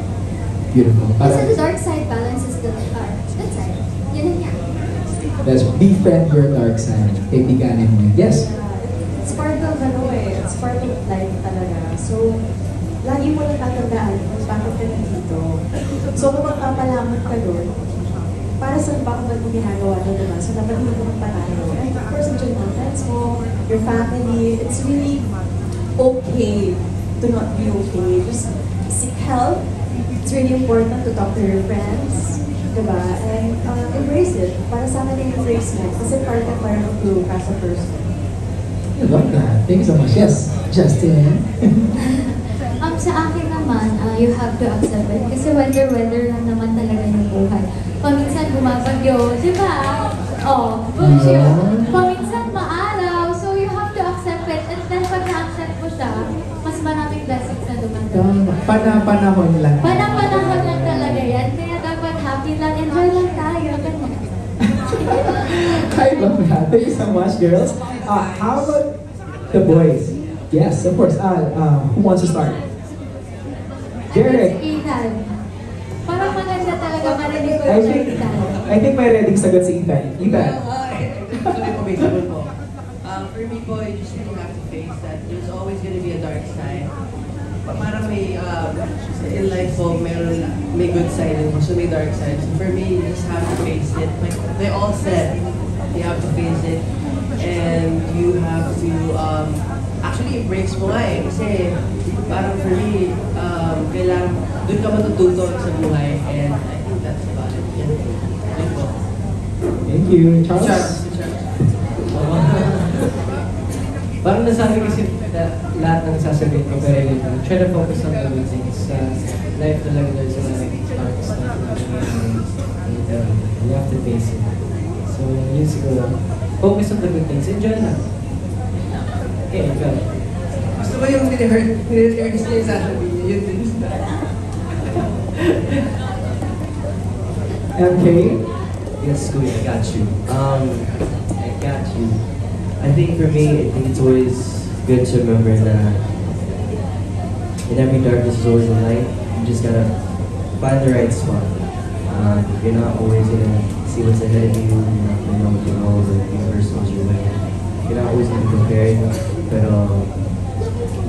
Beautiful. Kasi the dark side balances the good side. Yan and yan. Let's befriend your dark side. Kaibiganin mo. Yes? It's part of it's part of life talaga. So, lagi mo lang tatandaan kung bakit ka nandito. So, kung magpapalamot ka doon, para saan ba kung ba't mo ginagawa doon, diba? So, dapat hindi mo magpanalo. And of course, enjoy mo friends mo, your family. It's really okay to not be okay. Just seek help. It's really important to talk to your friends, diba? And embrace it. Para sa akin yung embrace mo. Kasi part of you as a person. I love that. Thank you so much. Yes, Justin. Sa akin naman, you have to accept it. Kasi weather lang naman talaga yung buhay. Paminsan bumabagyo, di ba? Oh, paminsan maaraw. So you have to accept it. And then pag na-accept mo siya, mas maraming blessings na dumadaan. Panahon lang. Panahon lang talaga yan. Kaya dapat happy lang. Enjoy lang tayo. I love that. Thank you so much, girls. How about the boys? Yes, of course. Who wants to start? Derek. Ethan. Parang maganda talaga marinig ko yung Ethan. I think may ready sagot si Ethan. Ethan. Actually po, basically po. For me po, you just really have to face that there's always gonna be a dark side. Parang may, in life po, may good side and also may dark side. So for me, you just have to face it. Like they all said, you have to face it. And you have to, actually, it breaks mo nga eh. Kasi parang for me, kailangan, doon ka matututo sa buhay. And I think that's about it. Yeah. Yun po. Thank you. Charles? Parang nasabi kasi lahat ng sasabihin ko, pero try to focus on the good things. Life talaga there's a lot of dark stuff and you have to face it. So yun siguro, focus on the good things. Enjoy lang. Okay, ikaw. Gusto mo yung nire-hurt sila yung sasabihin niya, yun din. MK? Yes, Kuya, I got you. I got you. I think for me, I think it's always good to remember that in every darkness is always a light. You just gotta find the right spot. You're not always gonna see what's ahead of you. You're not gonna know what the road or the universe knows your way. You're not always gonna be prepared, but you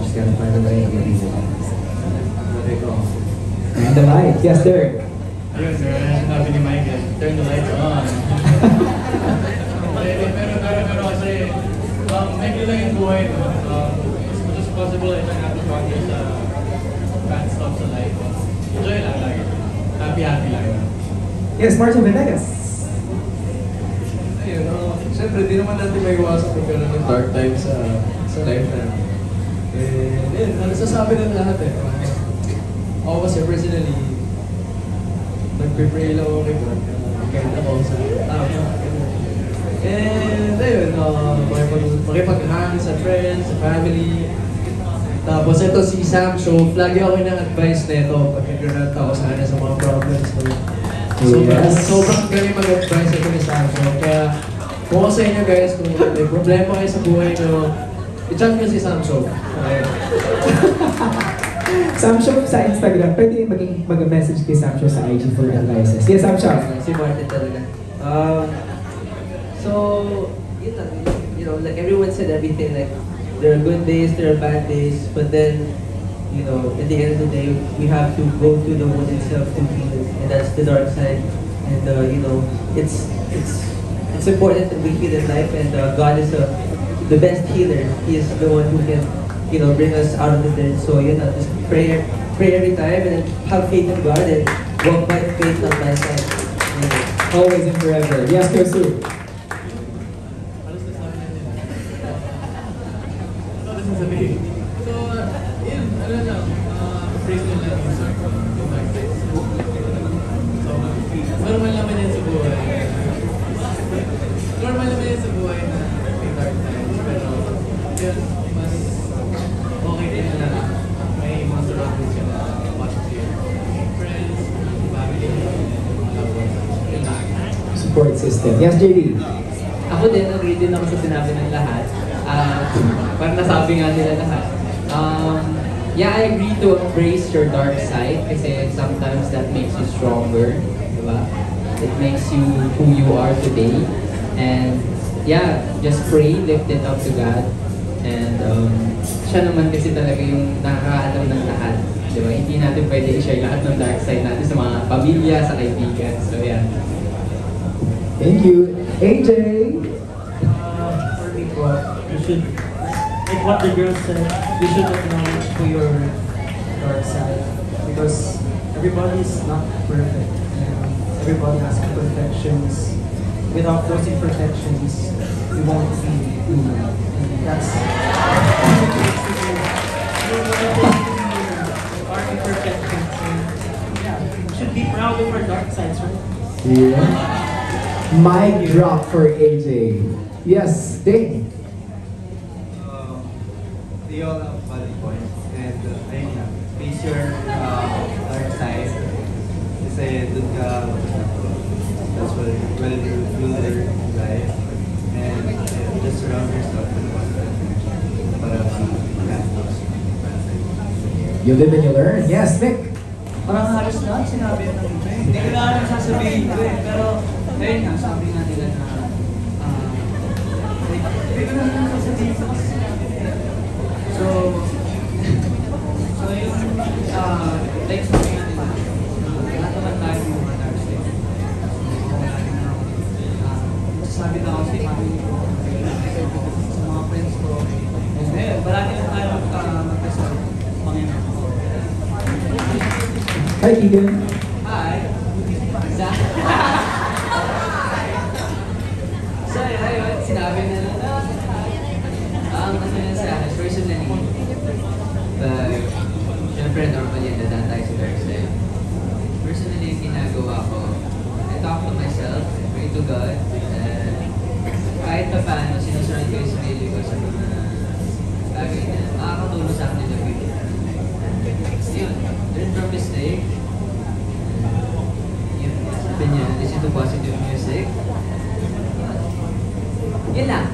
just gotta find the light and get it. Let it go. And the light. Yes, Derek. Yun, sir. Sabi ni Michael, turn the lights on. Pero kasi, medyo lang yung buhay, no? As much as possible, I try not to focus sa bad stuff sa life. Enjoy lang, like, happy lang. Yes, Martin Venegas. ayun, siyempre, di naman natin may iwasan magkaroon ng dark times sa life natin. Ayun, nasasabi ng lahat eh. Ako kasi personally, nagpe-pray lang ako kay God. Kahit ako sa tama. And ayun, makipag-hang sa friends, sa family. Tapos ito si Sam Show, lagi ako ng advice nito pag nag-rant ako sa kanya sa mga problems ko. Sobrang galing mag-advise ito ni Sam Show. Kaya kung ako sa inyo guys, kung may problema kayo sa buhay nyo, i-chat nyo si Sam Show. Okay. Sam Show sa Instagram, pwede mag-message kay Sam Show sa IG for advices. Yes, Sam Show. Si Martin talaga. So, you know, like everyone said everything, like there are good days, there are bad days, but then, you know, at the end of the day, we have to go through the wood itself to feel it, and that's the dark side. And you know, it's important that we heal in life, and God is the best healer. He is the one who can, you know, bring us out of the dirt. So you know, just pray every time, and then have faith in God, and walk by faith, not by sight. You know. Always and forever. Yes, Kosu. So, yun, ano lang, praise nila yung song from the dark side. So, normal naman yan sa buhay. Normal naman yan sa buhay na may dark times. Pero, yun, mas okay din na may mga surroundings ka na positive. Friends, family, loved ones. Support system. Yes, JD. Ako din, agree din ako sa sinabi ng lahat. Parang nasabi nga nila lahat. Yeah, I agree to embrace your dark side kasi sometimes that makes you stronger, diba? It makes you who you are today. And yeah, just pray, lift it up to God. And siya naman kasi talaga yung nakakaalam ng lahat, diba? Hindi natin pwede i-share lahat ng dark side natin sa mga pamilya, sa kaibigan. So yeah. Thank you. AJ? For me po, you should, like what the girl said, you should acknowledge to your dark side because everybody is not perfect. Everybody has imperfections. Without those imperfections, you won't be human. And that's our imperfections. And yeah, we should be proud of our dark sides, right? Yeah. Mic drop for AJ. Yes, Dane. They all have valid points. And ayun nga, face your dark side. Kasi dun ka, that's what will learn in life. And just surround yourself with positive para You live and you learn. Yes, Nick. Parang halos lahat sinabi ng iba. Hindi ko na alam sasabihin ko eh. Pero, ayun nga, sabi nga nila na, hindi ko na alam sasabihin ko kasi sinabi nila. So yung, like sabi nga nila, lahat naman tayo yung mga dark side. Sabi na ako sa family ko, sa mga friends ko, and then, palagi lang tayo magkasal, Panginoon. Hi, Keegan. Hi. So, ayun, sinabi na ano yun sa akin, personally, syempre normal yun, dadaan tayo sa dark side. Personally, yung ginagawa ko, I talk to myself, I pray to God, kahit pa paano, sinusurround ko yung sarili ko sa mga bagay na makakatulong sa akin na video. Yun, learn from mistake. Yun, sabi niya, listen to positive music. Yun lang.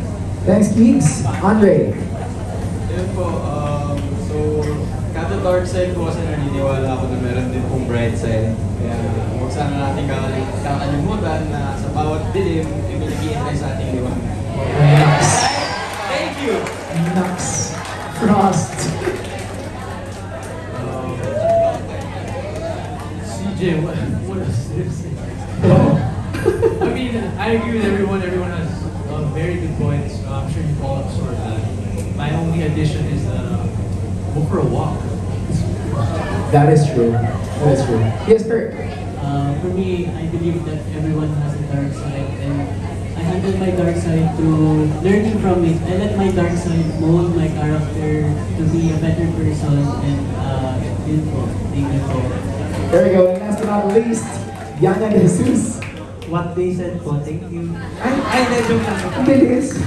Thanks, Keeks. Andre. Yun po, so, kada dark side po kasi naniniwala ako na meron din pong bright side. Kaya huwag sana natin kakalimutan na sa bawat dilim, ay may nag-iintay sa ating liwanag. Thank you! Nux. Frost. CJ, what is this? I mean, I agree with everyone. Everyone has very good points. I'm sure you all absorb that. My only addition is go for a walk. That is true. That is true. Yes, Kurt. For me, I believe that everyone has a dark side, and I handle my dark side through learning from it. I let my dark side mold my character to be a better person, and yun po. Thank you po. There we go. And last but not least, Yana De Jesus. What they said po, thank you. Ay, joke lang. Ang bilis.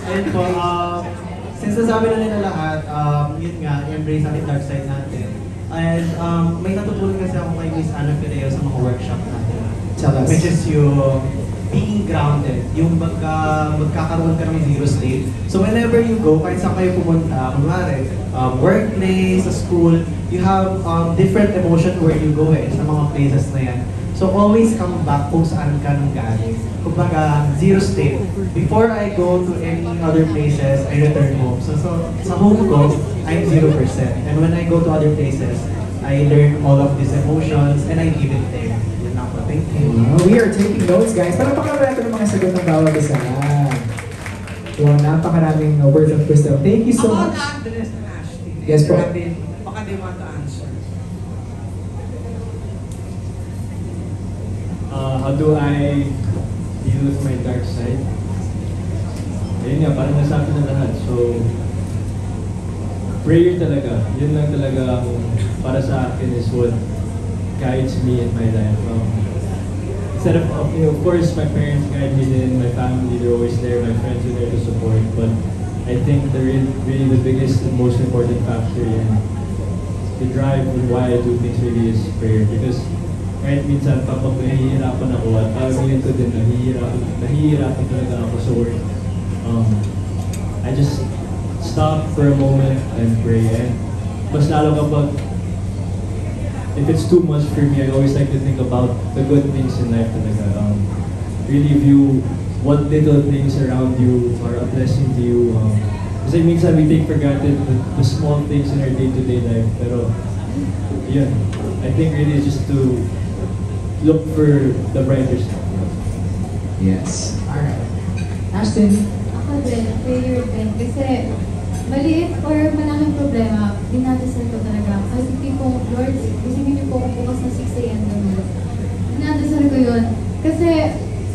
Ayun po, since nasabi na nila lahat, yun nga, embrace natin dark side natin. And may natutunan kasi ako kay Miss Ana Fileo sa mga workshop natin. Which is yung being grounded, yung magkakaroon ka ng zero state. So whenever you go, kahit saan kayo pumunta, kunwari, workplace, sa school, you have different emotion where you go sa mga places na yan. So always come back kung saan ka nang galing. Kumbaga, zero state. Before I go to any other places, I return home. So sa home ko, I'm 0%. And when I go to other places, I learn all of these emotions and I give it there. Yun lang po. Thank you. We are taking notes, guys. Para pakalaman natin ng mga sagot ng bawat isa. Wow, napakaraming words of wisdom. Thank you so much. Andres and Ashley. Yes po. Baka they want to answer. How do I deal with my dark side? Ayun nga, parang nasabi na lahat. So, prayer talaga. Yun lang talaga para sa akin is what guides me in my life. Instead of course, my parents guide me din, my family, they're always there, my friends are there to support. But I think really the biggest and most important factor in the drive and why I do things really is prayer. Because kahit minsan kapag nahihirapan ako at pagawin ko din, nahihirapan talaga ako sa work. I just stop for a moment and pray. And mas lalo kapag if it's too much for me, I always like to think about the good things in life talaga. Really view what little things around you are a blessing to you. Kasi minsan we take for granted the small things in our day-to-day life. Pero yun, I think really just to look for the brighter side. Yes. Alright. Ashton? Ako din, prayer din. Kasi maliit or malaking problema, dinadasal ko talaga. Kasi tipong, Lord, isipin niyo po kung bukas na 6 a.m. naman. Dinadasal ko yun. Kasi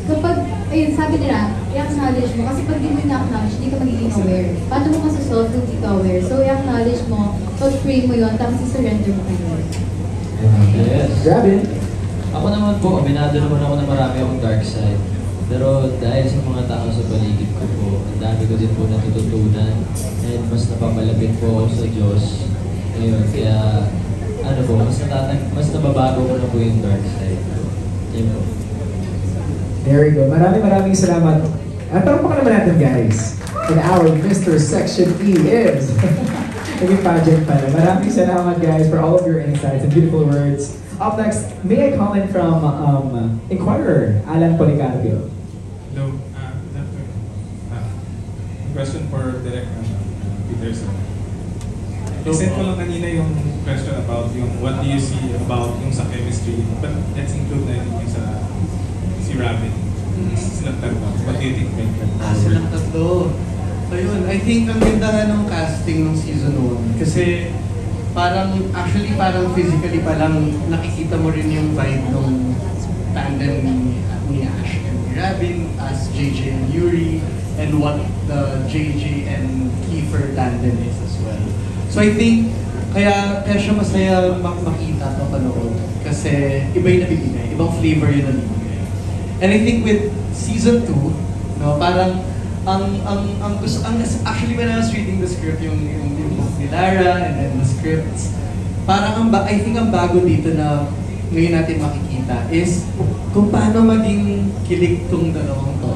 kapag, ayun, sabi nila, i-acknowledge mo. Kasi pag di mo i-acknowledge, hindi ka magiging aware. Paano mo masasolve kung di ka aware? So, i-acknowledge mo, pag-pray mo yun, tapos i-surrender mo kay Lord. Yes. Grab it. Ako naman po, aminado naman ako na marami akong dark side. Pero dahil sa mga tao sa paligid ko po, ang dami ko din po natututunan. And mas napamalapit po ako sa Diyos. Ayun, kaya ano po, mas nababago ko na po yung dark side. Ayun po. There we go. Maraming salamat. At parang naman natin, guys. And our Mr. Section E is naging pageant pala. Maraming salamat, guys, for all of your insights and beautiful words. Up next, may I comment from Inquirer, Alan Policarpio. Hello, good afternoon. Question for Direk Peterson. I-send ko lang kanina yung question about yung what do you see about yung sa chemistry, but let's include na yung sa si Robin. Silang tatlo. What do you think? Silang tatlo. So yun, I think ang ganda ng casting ng season 1 kasi parang physically pa lang nakikita mo rin yung vibe ng tandem ni Ash and Robin as JJ and Yuri and what the JJ and Kiefer tandem is as well. So I think kaya siya masaya makita to panood kasi iba yung nabibigay, ibang flavor yung nabibigay. And I think with season 2, no, parang actually when I was reading the script yung book ni Lara and then the scripts, parang I think ang bago dito na ngayon natin makikita is kung paano maging kilig tong dalawang to.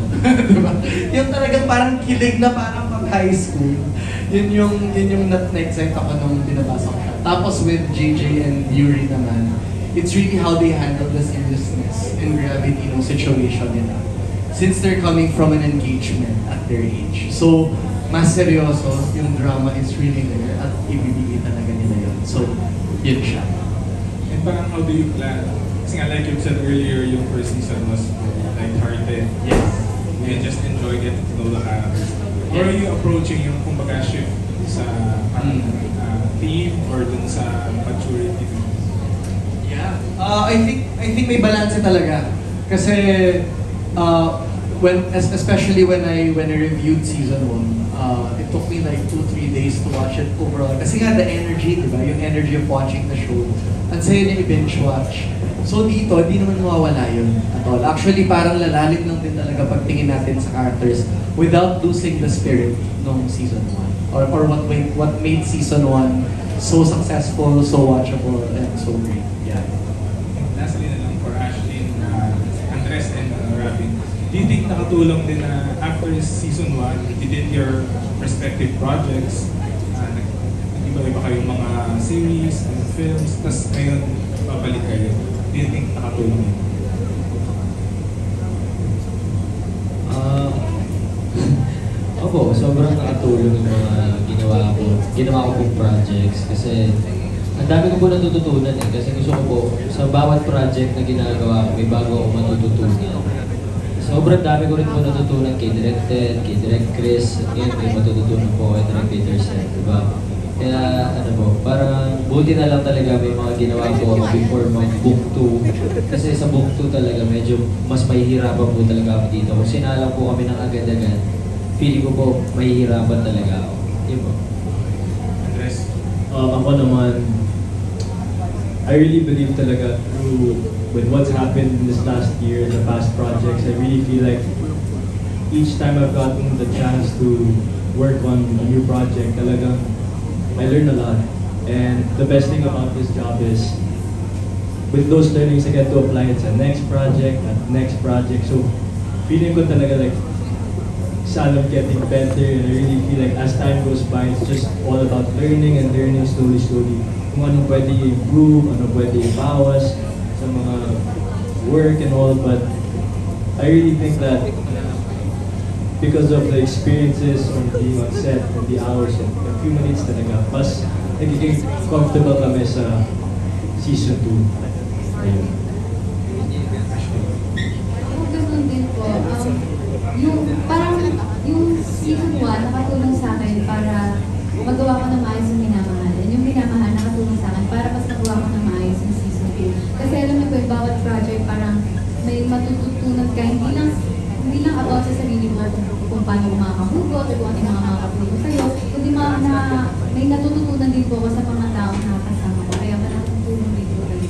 Diba? Yung talagang parang kilig na parang pag high school. Yun yung na-excite ako nung binabasa ko siya. Tapos with JJ and Yuri naman, it's really how they handle the seriousness and gravity ng situation nila. Since they're coming from an engagement at their age. So, mas seryoso, yung drama is really there at ibibigay talaga nila yun. So, yun siya. And parang how do you plan? Kasi nga like you said earlier, yung first season was lighthearted. Yes. You just enjoy getting to know the characters. Or are you approaching yung kumbaga shift sa theme or dun sa maturity? Yeah. I think may balance talaga. Kasi especially when I reviewed season 1, it took me like 2-3 days to watch it overall. Kasi nga the energy, di ba? Yung energy of watching the show. Ang saya niya i-binge watch. So dito, di naman mawawala yun at all. Actually, parang lalalim lang din talaga pagtingin natin sa characters without losing the spirit ng season 1. Or what made season 1 so successful, so watchable, and so great. Yeah. Lastly na lang for Ashley, Andres and Robin, do you think nakatulong din na after season 1, you did your respective projects, nag-iba-iba kayong mga series and films, tas ngayon babalik kayo? Do you think nakatulong yun? Opo, sobrang nakatulong yung mga ginawa ko pong projects kasi ang dami ko po natututunan kasi gusto ko po sa bawat project na ginagawa ko may bago ako matututunan. Sobrang dami ko rin po natutunan kay Direk Ted, kay Direk Chris, at ngayon may matututunan po kay Direk Peterson, diba? Kaya ano po, parang buti na lang talaga may mga ginawa po ako before mag-book 2 kasi sa book 2 talaga medyo mas mahihirapan po talaga ako dito. Kung sinalang po kami ng agad-agad, feeling ko po mahihirapan talaga ako. Yun po. Andres? Ako naman, I really believe talaga with what's happened in this last year, the past projects, I really feel like each time I've gotten the chance to work on a new project, talagang I learn a lot. And the best thing about this job is with those learnings, I get to apply it sa next project, So feeling ko talaga like I'm getting better, and I really feel like as time goes by, it's just all about learning and learning slowly. Kung ano pwede i-improve, ano pwede i-bawas sa mga work and all, but I really think that because of the experiences on being on set and the hours and accumulates talaga, mas nagiging comfortable kami sa season 2. Ayun. Ganun din po. Yung season 1 nakatulong sa akin para magawa ko na maayos yung minamahalan. Yung minamahal nakatulong sa akin para mas magawa ko na maayos yung season 2. Kasi alam niyo po, yung bawat project parang may matututunan ka, hindi lang about sa sarili mo kung paano mo makakahugot, kung ano yung mga makakatulong sa'yo, kundi may natututunan din po ko sa mga taong nakakasama ko. Kaya malaking tulong din po rin.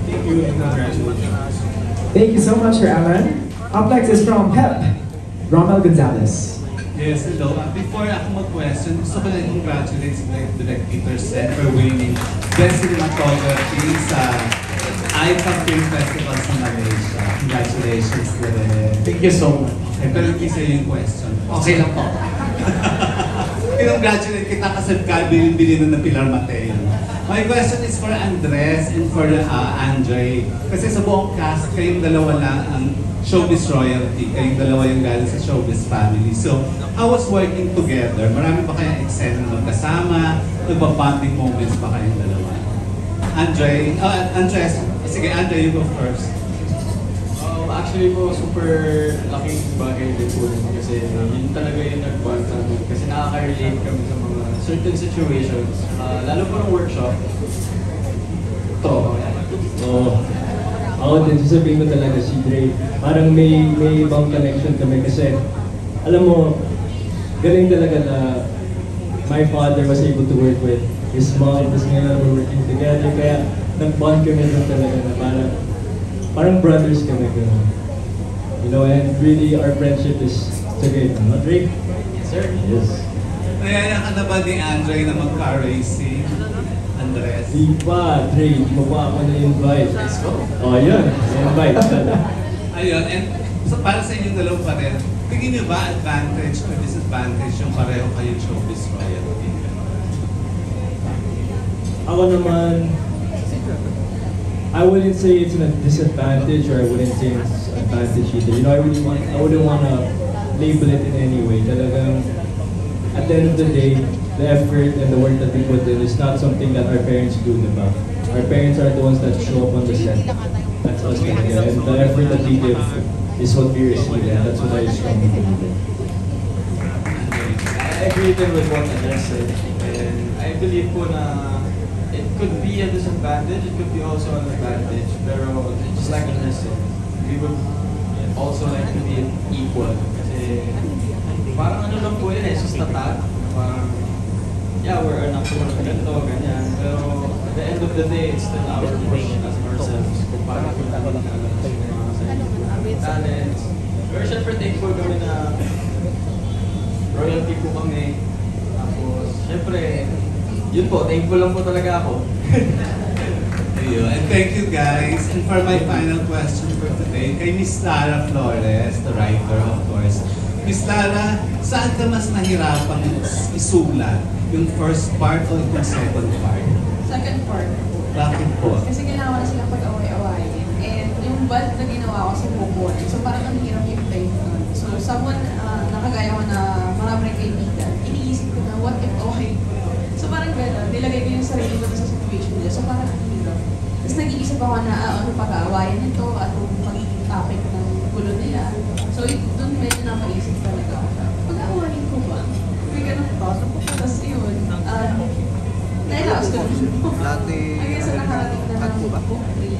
Thank you and congratulations. Thank you so much, Aman. Up next is from PEP, Romel Gonzalez. Yes, hello. Before ako mag-question, gusto ko lang congratulate si Direk Peterson for winning Best Cinematography sa IFA Film Festival sa Malaysia. Congratulations, Direk. Thank you so much. Pero isa yung question. Okay lang po. Congratulate kita kasi bilin na ng Pilar Mateo. My question is for Andres and for Andre. Kasi sa buong cast, kayong dalawa lang ang showbiz royalty. Kayong dalawa yung galing sa showbiz family. So, how was working together? Marami ba kayong eksena na magkasama? Nagpa-bonding moments ba kayong dalawa? Andres, sige Andre, you go first. Actually po, super laking bagay din po kasi yun talaga yung nag-bond namin kasi nakaka-relate kami sa mga certain situations, lalo po ng workshop. Ako din, sasabihin ko talaga si Dre, parang may ibang connection kami kasi alam mo, galing talaga na my father was able to work with his mom, tapos ngayon we're working together, kaya nag-bond kami doon talaga na parang brothers kami gano'n. You know, and really our friendship is so great. Not Drake? Yes, sir. Yes. Nayaya ka na ba ni Andre na mag-car racing? Andres? Di pa, Drake. Di mo pa ako na-invite. Let's go. Oh, yun. Na-invite. Ayun, and so para sa inyong dalawa pa rin, tingin niyo ba advantage or disadvantage yung pareho kayong showbiz royalty? Ako naman, I wouldn't say it's a disadvantage or I wouldn't say it's an advantage either. You know, I wouldn't want to label it in any way. Talagang, at the end of the day, the effort and the work that we put in is not something that our parents do, diba? Our parents are the ones that show up on the set. That's us talaga. And the effort that we give is what we receive, and that's what I strongly believe in. I agree with what Andres said. And I believe po na it could be a disadvantage, it could be also an advantage. Pero just like Andres said, we would, also like to be equal. Kasi parang ano lang po yun eh, just a tag. Parang, yeah, we're an actor na ganito, ganyan. Pero at the end of the day, it's still our push as ourselves. Kung paano po namin naalam sa mga talents. Pero syempre thankful kami na royalty po kami. Tapos, syempre, yun po, thankful lang po talaga ako. Ayun. And thank you guys. And for my final question for today, kay Miss Lara Flores, the writer of course. Miss Lara, saan ka mas nahirapang isulat? Yung first part o yung second part? Second part. Bakit po? Kasi kailangan na silang pag-away-awayin. And yung bad na ginawa ko sa bukod, so parang ang hirap yung play nun. So someone, nakagaya ko na marami rin kaibigan, iniisip ko na what if okay. So parang gano'n, nilagay ko yung sarili ko sa situation nila. So parang ang hirap. Tapos nag-iisip ako na ano pag-aawayan nito at kung magiging topic ng gulo nila. So doon medyo napaisip talaga ako. Pag-aawayan ko ba? May ganun thought. Tapos yun, nailaos ko naman. Hanggang sa nakarating na ng book 3.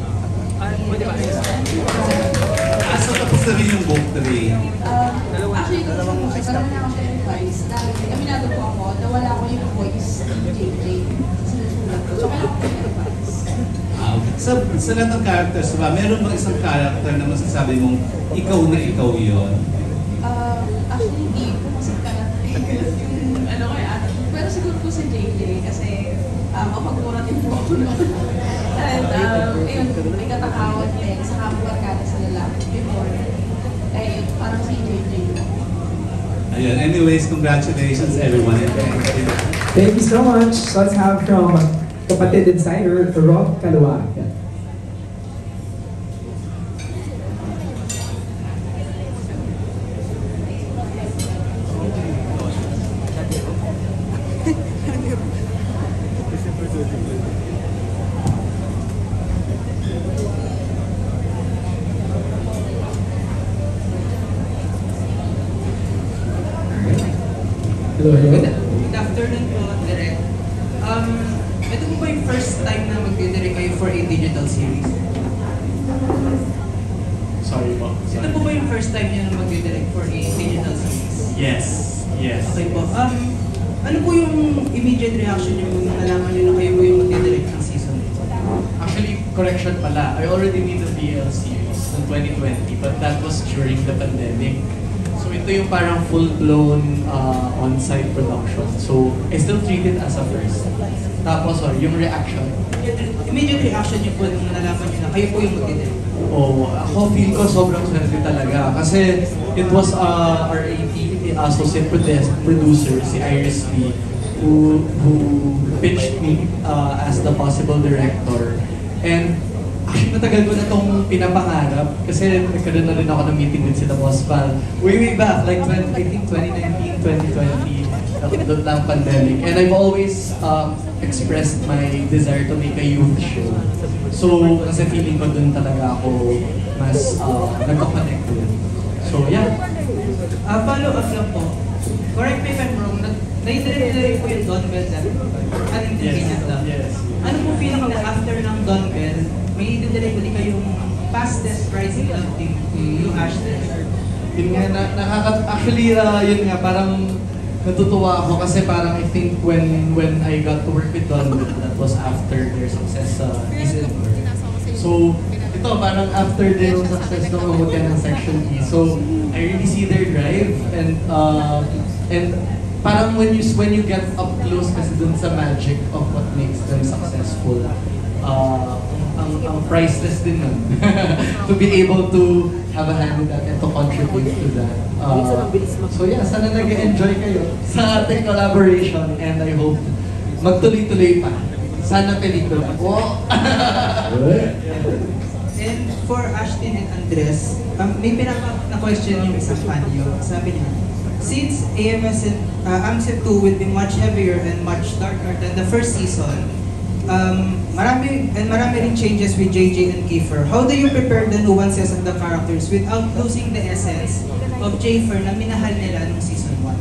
So tapos na rin yung book 3? Actually, kung sa book, parang na ako siya advice dahil aminado po ako na wala ko yung voice ni JJ sa sinusulat ko. So kailangan ko yung advice. Sa lahat ng characters ba, meron bang isang character na masasabi mong ikaw na ikaw yun? Actually, hindi po kasi yung ano kaya ate. Pero siguro po si JJ kasi mapagmuratin po ako noon. And ayun, may katakawan din sa kapuarkada sa lalaki before. Eh, parang si JJ. Ayun, anyways, congratulations everyone. And thank you. Thank you so much. So let's have from kapatid insider, Rob Calua. Yeah. Hello, hello. Good afternoon po, Direk. Ito po ba yung first time na mag-direct kayo for a digital series? Sorry po. Ito po ba yung first time niyo na mag-direct for a digital series? Yes. Yes. Okay po. Ano po yung immediate reaction niyo nung nalaman niyo na kayo po yung mag-direct ng season? Actually, correction pala. I already made the BL series in 2020, but that was during the pandemic. So ito yung parang full-blown on-site production. So I still treat it as a first. Tapos, yung reaction. Immediate reaction niyo po nung nalaman niyo na kayo po yung mag-direct? Oh, ako feel ko sobrang swerte talaga. Kasi it was our AT, associate producer, si Iris B, who pitched me as the possible director. And actually, matagal ko na itong pinapangarap kasi nagkaroon na rin ako ng meeting with sila Boss Val. Way back, like I think 2019, 2020, doon lang pandemic. And I've always expressed my desire to make a youth show. So, kasi feeling ko doon talaga ako mas nagko-connect with. So, yeah. Follow up lang po. Correct me if I'm wrong, nai-direct po yung Don Bell dati. Unintelligent lang. Yes. Ano po feeling na after ng Don Bell, may i-direct ulit kayong fastest rising love team, yung Ashton? Yun nga, actually, yun nga, parang natutuwa ako kasi parang I think when I got to work with Don, that was after their success sa December. So, ito parang after their success ng mamutya ng Section E. So, I really see their drive and parang when you get up close kasi dun sa magic of what makes them successful, ang priceless din nun. To be able to have a hand in that and to contribute to that. So yeah, sana nag-enjoy kayo sa ating collaboration and I hope magtuloy-tuloy pa. Sana pelikula. Wow! And for Ashton and Andres, may pinaka-question yung isang fan nyo. Sabi niya, since AMC 2 will be much heavier and much darker than the first season, marami rin changes with JJ and Kiefer. How do you prepare the nuances of the characters without losing the essence of Jayfer na minahal nila nung season 1?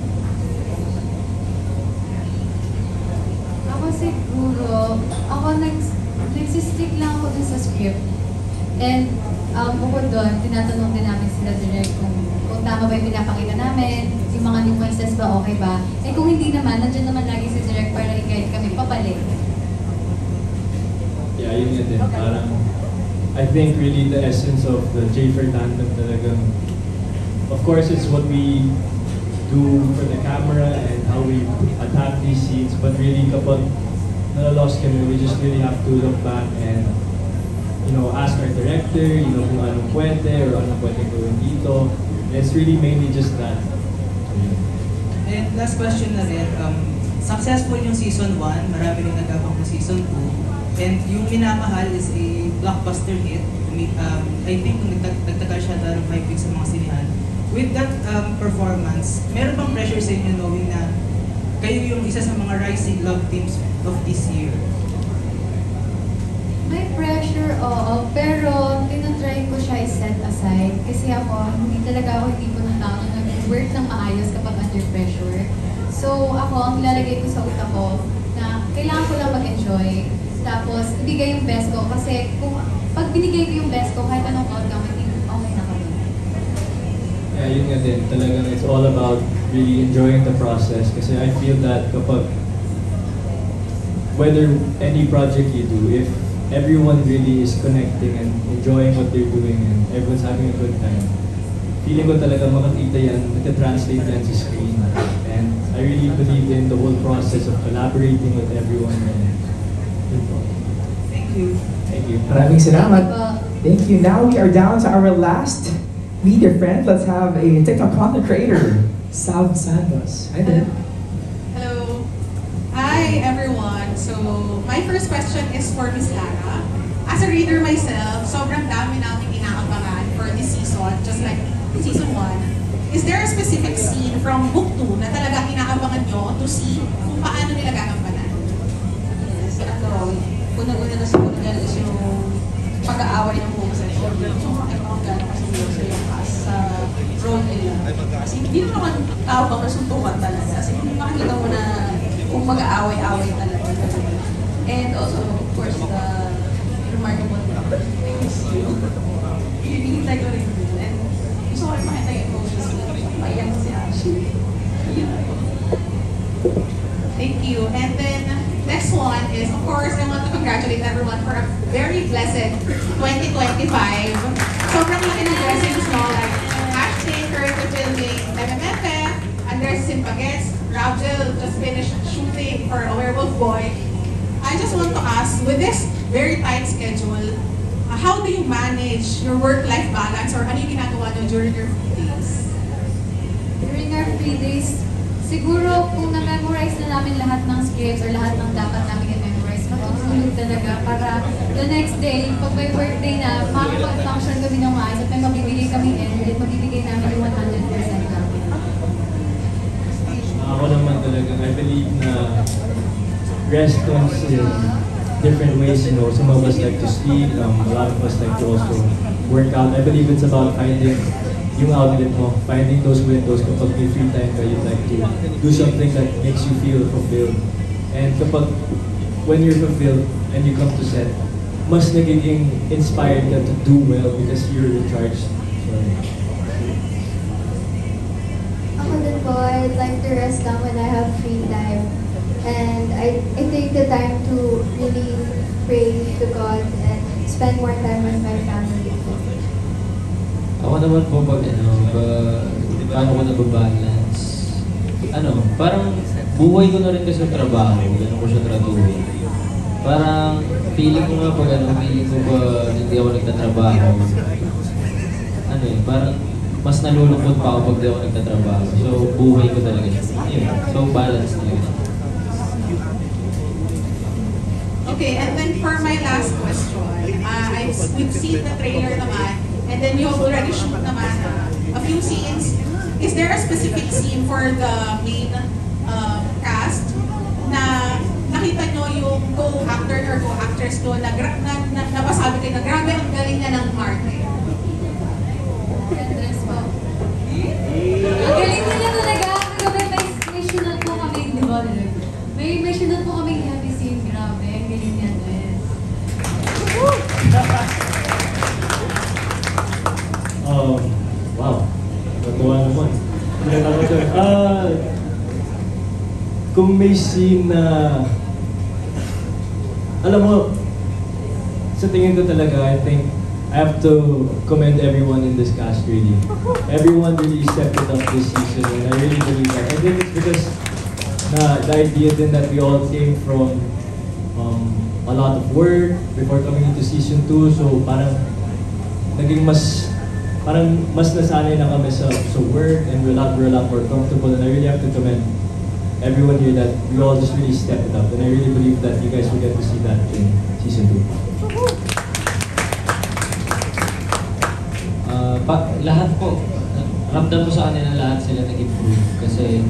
Ako siguro, ako nagsistick lang ako dun sa script. And bukod doon, tinatanong din namin sila direct kung tama ba yung pinapakita namin, yung mga nuances ba, okay ba. Eh kung hindi naman, nandiyan naman lagi si direct para i-guide kami pabalik. Yeah, yun din. Parang, I think really the essence of the J4 tandem talagang, of course, it's what we do for the camera and how we adapt these scenes, but really kapag nalalost kami, we just really have to look back and, you know, ask our director, you know, kung anong pwede or anong pwede gawin dito. And it's really mainly just that. And last question na rin, successful yung season 1, marami rin nagabang ng season 2. And yung Minamahal is a blockbuster hit. I think nagtagal siya ng 5 weeks sa mga sinihan. With that performance, meron bang pressure sa inyo knowing na kayo yung isa sa mga rising love teams of this year? May pressure, oo. Pero tinatry ko siya i-set aside. Kasi hindi talaga ako tipo ng tao na nag-work ng maayos kapag under pressure. So ako, ang nilalagay ko sa utak ko na kailangan ko lang mag-enjoy. Tapos, ibigay yung best ko. Kasi pag binigay ko yung best ko, kahit anong outcome, okay na kami. Yeah, yun nga din. Talagang it's all about really enjoying the process. Kasi I feel that kapag, whether any project you do, if everyone really is connecting and enjoying what they're doing and everyone's having a good time, feeling ko talaga makakita yan, nagka-translate yan sa screen. And I really believe in the whole process of collaborating with everyone. Thank you. Thank you. Maraming salamat. Thank you. Now we are down to our last media friend. Let's have a TikTok content creator, Sav Santos. Hi there. Hello. Hi everyone. So my first question is for Miss Lara. As a reader myself, sobrang dami namin inaabangan for this season, just like season 1. Is there a specific scene from book 2 na talagang inaabangan nyo to see kung paano nila gagampanan? Yes, una-una na siguro yan is yung pag-aaway ng buong session. So, makikita ko gano'n kasi yung cast sa role nila. Kasi hindi naman tao bang nasuntukan talaga. Kasi makikita mo na kung mag-aaway-aaway talaga. And also, of course, the remarkable things you. Hinihintay ko rin yun. And gusto ko rin makita yung emotions na paiyak si Ashley. Thank you. And then, next one is, of course, I want to congratulate everyone for a very blessed 2025. Sobrang laki ng blessings, no? Like, Ashley, currently filming MMFF, Andres Simpagets, Rabjel just finished shooting for A Werewolf Boy. I just want to ask, with this very tight schedule, how do you manage your work-life balance or ano yung ginagawa nyo during your free days? During our free days, siguro kung na-memorize na namin lahat ng scripts or lahat ng dapat namin i-memorize, magsusunod talaga para the next day, pag may workday na, makakapag-function kami ng maayos at may mabibigay kami edit, mabibigay namin yung 100% namin. Ako naman talaga, I believe na rest comes in different ways, you know. Some of us like to sleep, a lot of us like to also work out. I believe it's about finding yung outlet mo, finding those windows kapag may free time ka, you'd like to do something that makes you feel fulfilled. And kapag, when you're fulfilled and you come to set, mas nagiging inspired ka to do well because you're recharged. Ako din po, I'd like to rest lang when I have free time. And I take the time to really pray to God and spend more time with my family. Ako naman po paano ko nababalance? Parang buhay ko na rin kasi sa trabaho, gano'n ko siya traduhin. Parang feeling ko nga feeling ko hindi ako nagtatrabaho. Parang mas nalulungkot pa ako pag di ako nagtatrabaho. So buhay ko talaga siya. So balance na yun. Okay, and then for my last question, we've seen the trailer naman, and then you already shoot naman a few scenes. Is there a specific scene for the main cast na nakita nyo yung co-actor or co-actress doon na napasabi kayo na grabe ang galing na ng Marte? Andres po. Ang galing nila talaga. Kagabi may sunod po kami, di ba? May sunod po kami happy scene. Grabe, ang galing niya, Andres. kung may scene na, alam mo, sa tingin ko talaga, I think, I have to commend everyone in this cast really. Everyone really stepped it up this season and I really believe that. I think it's because the idea then that we all came from a lot of work before coming into season 2, so parang naging mas nasanay na kami sa work and we're a lot more comfortable, and I really have to commend everyone here that we all just really stepped it up, and I really believe that you guys will get to see that in season 2. Lahat po, ramdam ko sa kanila lahat sila nag-improve kasi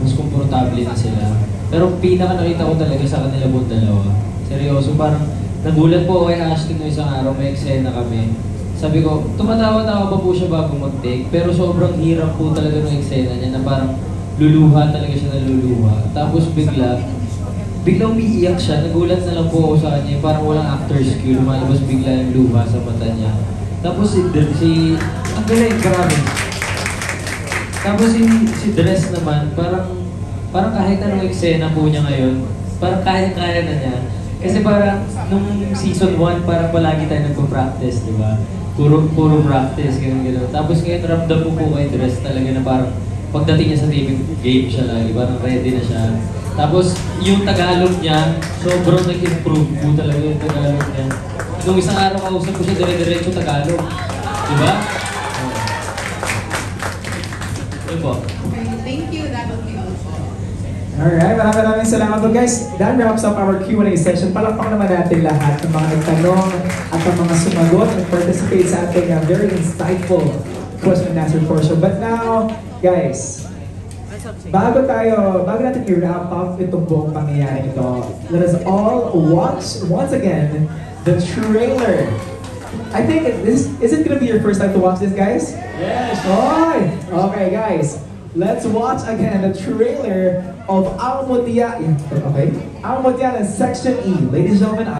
mas komportable na sila. Pero pinaka nakita ko talaga sa kanila po dalawa. Seryoso, parang nagulat po ako kay Ashton no isang araw, may eksena kami. Sabi ko, tumatawa-tawa pa po siya bago mag-take, pero sobrang hirap po talaga ng eksena niya na parang luluha talaga siya na luluha. Tapos biglang umiiyak siya, nagulat na lang po ako sa kanya, parang walang actor's cue, lumalabas bigla yung luha sa mata niya. Tapos ang galing, grabe. Tapos si Dress naman, parang kahit anong eksena po niya ngayon, parang kaya na niya. Kasi parang nung season 1, parang palagi tayo nagpo-practice, di ba? Puro practice, gano'n. Tapos ngayon, ramdam mo po kay Dress talaga na parang pagdating niya sa TV, game siya lagi, parang ready na siya. Tapos yung Tagalog niya, sobrang nag-improve po talaga yung Tagalog niya. Nung isang araw kausap ko siya, dire-diretso Tagalog. Di ba? Yun po. Okay, thank you. That would be all. Alright, maraming salamat po guys. That wraps up our Q&A session. Palakpak naman natin lahat ng mga nagtanong at ang mga sumagot and participate sa ating very insightful question and answer portion. But now, guys, bago natin i-wrap up itong buong pangyayari ito, let us all watch once again the trailer. I think is it gonna be your first time to watch this, guys? Yes! Okay, guys. Let's watch again the trailer of Ang Mundial. Okay? Ang Mundial in Section E. Ladies and gentlemen,